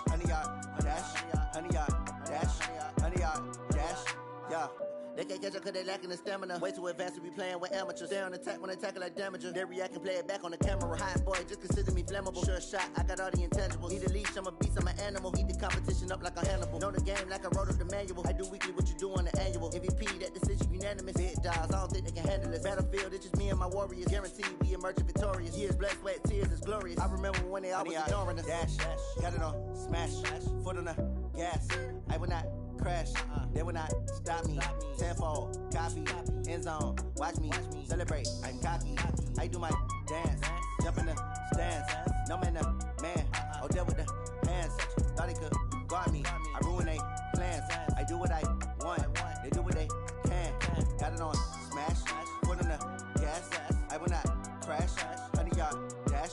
[SPEAKER 20] honey, y'all dash, honey, y'all dash, honey, y'all dash, yeah. They can't catch up cause they lacking the stamina. Way too advanced to be playing with amateurs. Stay on attack when they tackle like damager. They react and play it back on the camera. Hot boy, just consider me flammable. Sure shot, I got all the intangibles. Need a leash, I'm a beast, I'm an animal. Eat the competition up like a Hannibal. Know the game like I wrote up the manual. I do weekly what you do on the annual. MVP, that decision unanimous. Big dogs, I don't think they can handle this. Battlefield, it's just me and my warriors. Guaranteed we emerge victorious. Years, blood, sweat, tears, it's glorious. I remember when they always ignoring us. Dash, got it on smash, foot on the gas. I will not crash, they will not stop me. Tenfold, copy, end zone, watch me celebrate. I'm cocky, I do my dance, jump in the stands. No man, man, oh there with the hands. Thought he could guard me, I ruin they plans. I do what I want, they do what they can. Got it on smash, foot on the gas. I will not crash, honey y'all dash,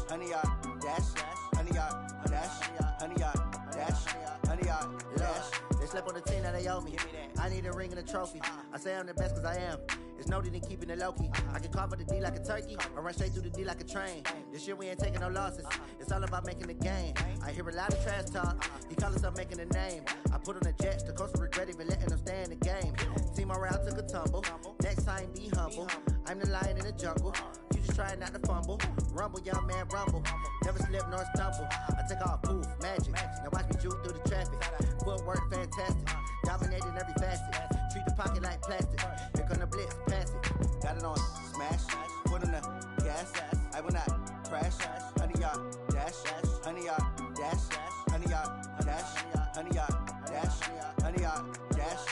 [SPEAKER 20] honey y'all dash, honey y'all dash, honey y'all dash, honey y'all dash. They slept on the team that they owe me. I need a ring and a trophy. I say I'm the best cause I am. It's no need in keeping it low-key. I can carve up the D like a turkey or run straight through the D like a train. This year we ain't taking no losses. It's all about making the game. I hear a lot of trash talk. He call himself making a name. I put on the Jets. The coach will regret even letting them stay in the game. Team morale took a tumble. Next time be humble. I'm the lion in the jungle. You just try not to fumble. Rumble, young man, rumble. Never slip nor stumble. I take off, poof, magic. Now watch me juke through the traffic. Footwork fantastic. Dominating every facet. Treat the pocket like plastic. Here come the blitz, pass it. Got it on smash. Foot on the gas. I will not crash. Honey, y'all dash. Honey, y'all dash. Honey, y'all dash. Honey, y'all dash. Honey, y'all dash.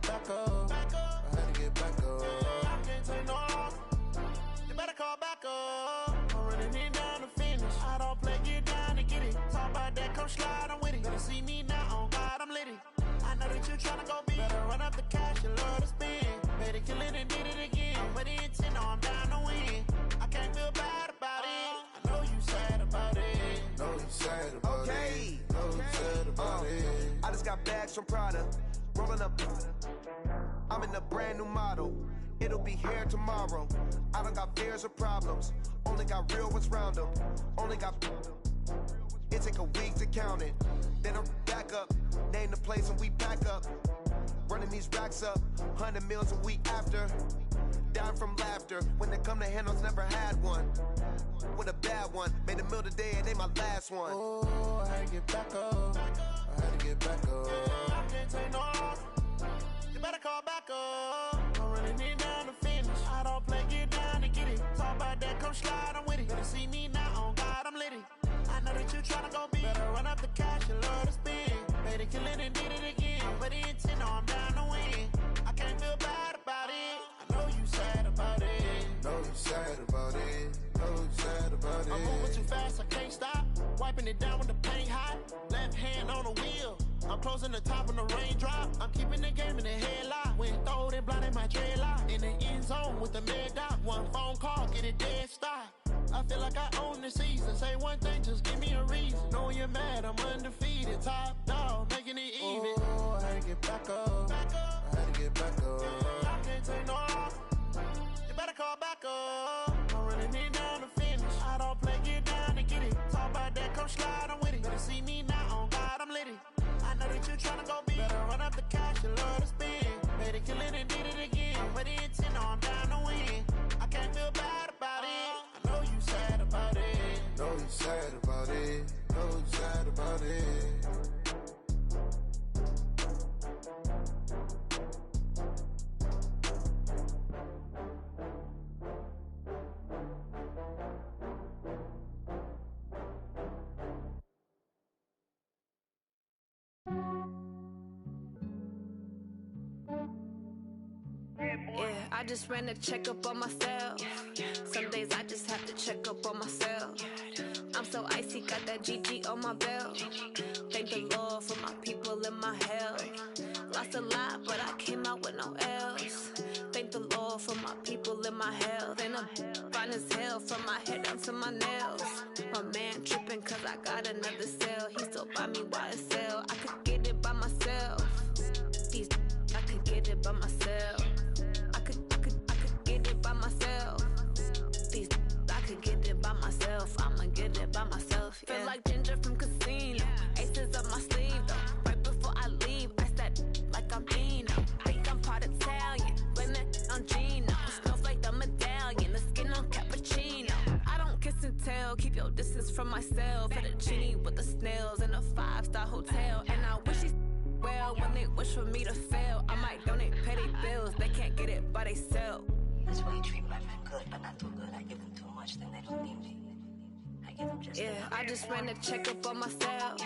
[SPEAKER 17] Back up. I had to get back up. I can't take no loss. You better call back up. I'm running it down to finish. I don't play, get down to get it. Talk about that, come slide, I'm with it. Better see me now, on God, I'm lit it. I know that you tryna go big. Better run up the cash, you love to spend. Better kill it and did it again. But the intent, no, I'm down to win. I can't feel bad about it. I know you sad about it.
[SPEAKER 11] Know you sad about it. Know you sad about it. I just got bags from Prada. Rolling up, I'm in a brand new model. It'll be here tomorrow. I don't got fears or problems. Only got real ones round them. Only got. It take a week to count it. Then I'm back up. Name the place and we pack up. Running these racks up. 100 meals a week after. Dying from laughter. When they come to handles, never had one. With a bad one. Made a meal today and they my last one.
[SPEAKER 17] Oh, I had to get back up. I had to get back up. I can't take no loss. You better call back up. I'm running it down to finish. I don't play, get down to get it. Talk about that, come slide, I'm with it. Better see me now, on God, I'm lit it. I know that you tryna go big. Better run up the cash, you love to spend. Better kill it and did it again. But the intent, no, I'm down to win. I can't feel bad about it. I know you sad about it.
[SPEAKER 11] Know you sad about it. Know you sad about it.
[SPEAKER 17] I'm moving too fast, I can't stop. Wiping it down with the paint hot. Left hand on the wheel. I'm closing the top on the raindrop. I'm keeping the game in the headlock. When throwed and blinded my dreadlock. In the end zone with the mad dot. One phone call, get it dead stop. I feel like I own the season. Say one thing, just give me a reason. Knowing you're mad, I'm undefeated. Top dog, making it even. Oh, I had to get back up. I had to get back up. I can't take no loss. You better call back up. I'm running it down to finish. I don't play, get down to get it. Talk about that, come slide, I'm with it. Better see me now, on God, I'm lit it. I know that you tryna go big. Better run up the cash, you love to spend. Better kill it and did it again. But the intent, no, I'm down to win. I can't feel
[SPEAKER 21] I just ran a checkup on myself. Some days I just have to check up on myself. I'm so icy, got that GG on my belt. Thank the Lord for my people in my health. Lost a lot, but I came out with no L's. Thank the Lord for my people in my health. And I'm fine as hell from my head down to my nails. My man tripping cause I got another cell. He still buy me YSL. I could get it by myself. These I could get it by myself. I could get it by myself. These I could get it by myself. I'ma get it by myself. Yeah. Feel like Ginger from Casino. Aces up my sleeve though. Right before I leave, I said like I'm Dino. Think I'm part Italian. Blame it on Gino. Smells like the medallion. The skin on cappuccino. I don't kiss and tell. Keep your distance from myself. At a genie with the snails in a 5-star hotel. And I wish he's well when they wish for me to fail. I might donate petty bills. They can't get it by themselves.
[SPEAKER 22] That's why you treat my friend good, but not too good. I give them too much, then they don't need me. I give them just enough.
[SPEAKER 21] I just ran a checkup on myself.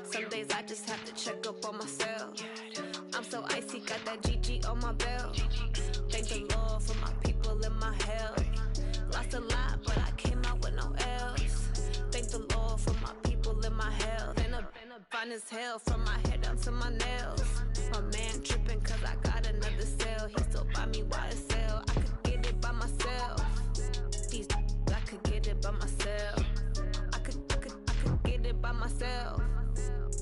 [SPEAKER 21] Some days I just have to check up on myself. I'm so icy, got that GG on my belt. Thank the Lord for my people in my health. Lost a lot, but I came out with no L's. Thank the Lord for my people in my health. And I'm fine as hell from my head down to my nails. My man tripping cause I got another cell. He still buy me YSL. I could get it by myself. These I could get it by myself. I could get it by myself.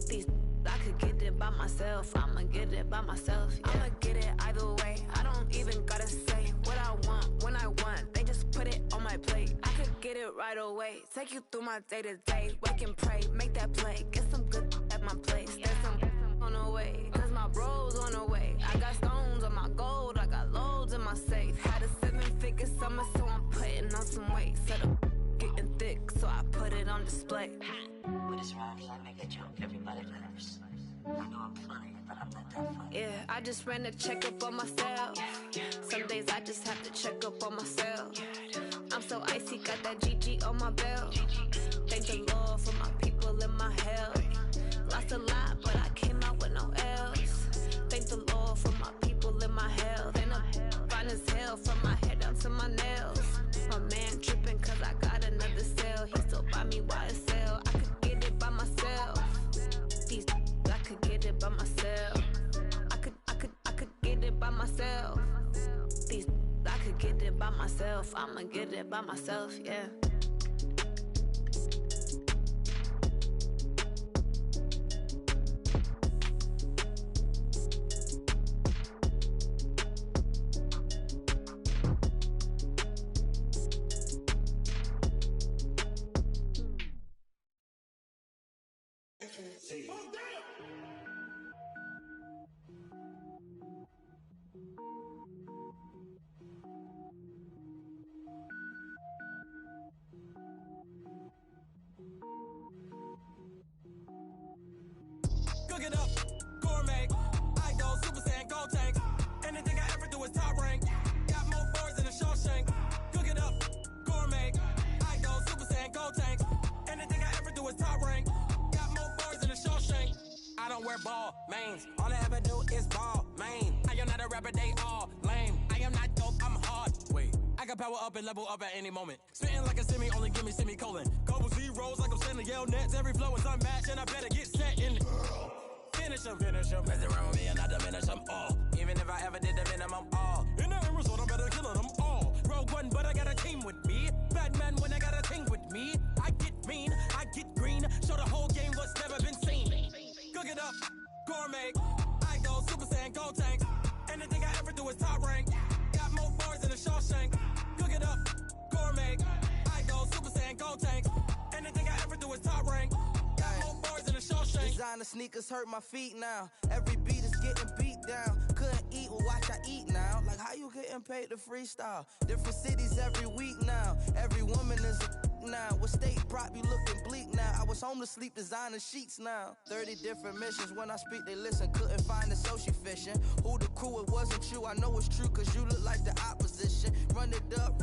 [SPEAKER 21] These I could get it by myself. I'ma get it by myself. Yeah. I'ma get it either way. I don't even gotta say what I want when I want. They just put it on my plate. I could get it right away. Take you through my day to day. Wake and pray, make that play. Get some good at my place. There's some on the way, cause my bro's on the way. I got stones on my gold. I got loads in my safe. Had a 7-figure summer, so I'm putting on some weight. Set up getting thick, so I put it on display.
[SPEAKER 22] With this rhyme, I make a joke. Everybody laughs. I know I'm funny, but I'm not that funny.
[SPEAKER 21] Yeah, I just ran a checkup on myself. Some days I just have to check up on myself. I'm so icy, got that GG on my belt. Thank the Lord for my people in my health. Lost a lot, but I came out with no L's. Thank the Lord for my people in my health. And I'm fine as hell from my head down to my nails. My man tripping cause I got another cell. He still buy me YSL. I could get it by myself. These I could get it by myself. I could get it by myself. These I could get it by myself. I'ma get it by myself, yeah.
[SPEAKER 13] Cook it up, gourmet. I go Super Saiyan, gold tank. Anything I ever do is top rank. Got more bars than a Shawshank. Cook it up, gourmet. I go Super Saiyan, gold tank. Anything I ever do is top rank. Got more bars than a Shawshank. I don't wear ball mains. All I ever do is ball main. I am not a rapper, they all lame. I am not dope, I'm hard. Wait, I can power up and level up at any moment. Spitting like a semi, only give me semicolon. Couple zeros like I'm sending yell nets. Every flow is unmatched and I better get set in. Finish them. Mess around with me and I diminish them all. Even if I ever did the minimum all. In the end result, I'm better killing them all. Rogue One, but I got a team with me. Batman when I got a team with me. I get mean, I get green. Show the whole game what's never been seen. Cook it up, gourmet. I go Super Saiyan, gold tank. Anything I ever do is top rank. Got more bars than a Shawshank. Cook it up, gourmet. I go Super Saiyan, gold tank. Anything I ever do is top rank. Got more bars than a Shawshank.
[SPEAKER 23] Designer sneakers hurt my feet now. Every beat is getting beat down. Couldn't eat, well watch I eat now. Like how you getting paid to freestyle? Different cities every week now. Every woman is a now. What state prop you looking bleak now? I was home to sleep designer sheets now. 30 different missions. When I speak they listen. Couldn't find it so she fishing. Who the crew, it wasn't you. I know it's true cause you look like the opposition. Run it up.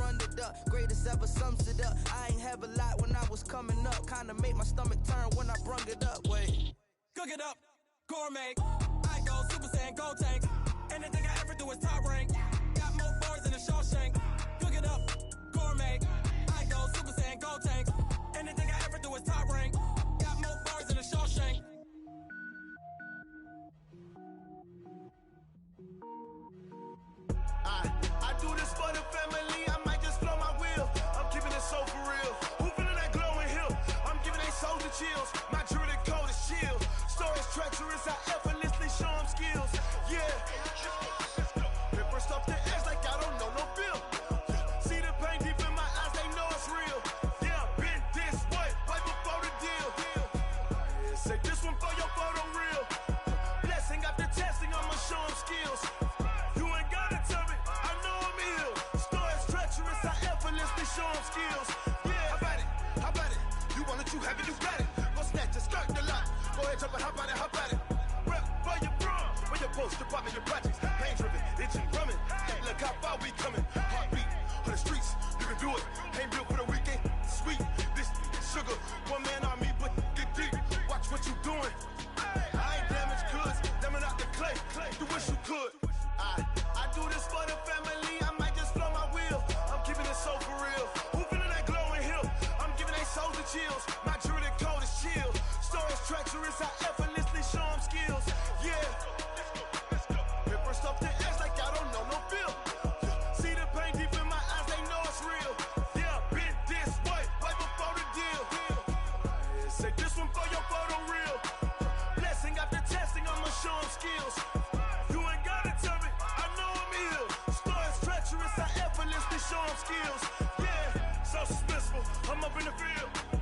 [SPEAKER 23] Greatest ever sums it up. I ain't have a lot when I was coming up. Kinda made my stomach turn when I brung it up. Wait.
[SPEAKER 13] Cook it up, gourmet. I go Super Saiyan, gold tank. Anything I ever do is top rank. Got more bars than a Shawshank. Cook it up, gourmet. I go Super Saiyan, gold tank. Anything I ever do is top rank. Got more bars than a Shawshank.
[SPEAKER 10] I do this for the family, I might just blow my wheel. I'm keeping it so for real. Who feeling that glowing hill? I'm giving they souls the chills. My jewelry code is chill. Stories treacherous, I effortlessly show them skills. Yeah. Paper stuff the edge like I don't know no feel. See the pain deep in my eyes, they know it's real. Yeah, been this way, right before the deal. Yeah, say this one for your photo real. Blessing after testing, I'ma show them skills. You ain't gotta tell me, I know I'm ill. Stories treacherous, I effortlessly show them skills. Yeah, how about it? How about it? You want it, you have it, you got it. Go snatch it, skirt the lot. Go ahead, jump it, how about it? How about it? Rep for your bro, for your poster, popping your projects. Pain driven, itching, drumming. Look how far we coming. Heartbeat for the streets, you can do it. Ain't built for the weekend. Sweet, this sugar, one man army, but get deep. Watch what you doing. I ain't damaged goods, damn it out the clay. You wish you could. I do this for the family, I might just blow my wheel. I'm keeping it so for real. Who feeling that glowing hill? I'm giving they souls the chills. My jewelry code is chill. Stories treacherous, I effortlessly show them skills. Yeah. Paper stuff the edge like I don't know no feel. See the pain deep in my eyes, they know it's real. Yeah, been this way, right before the deal. Yeah, say this one for your photo real. Blessing after testing, I'ma show them skills. You ain't gotta tell me, I know I'm ill. Stories treacherous, I effortlessly show them skills. Yeah, so suspenseful, I'm up in the field.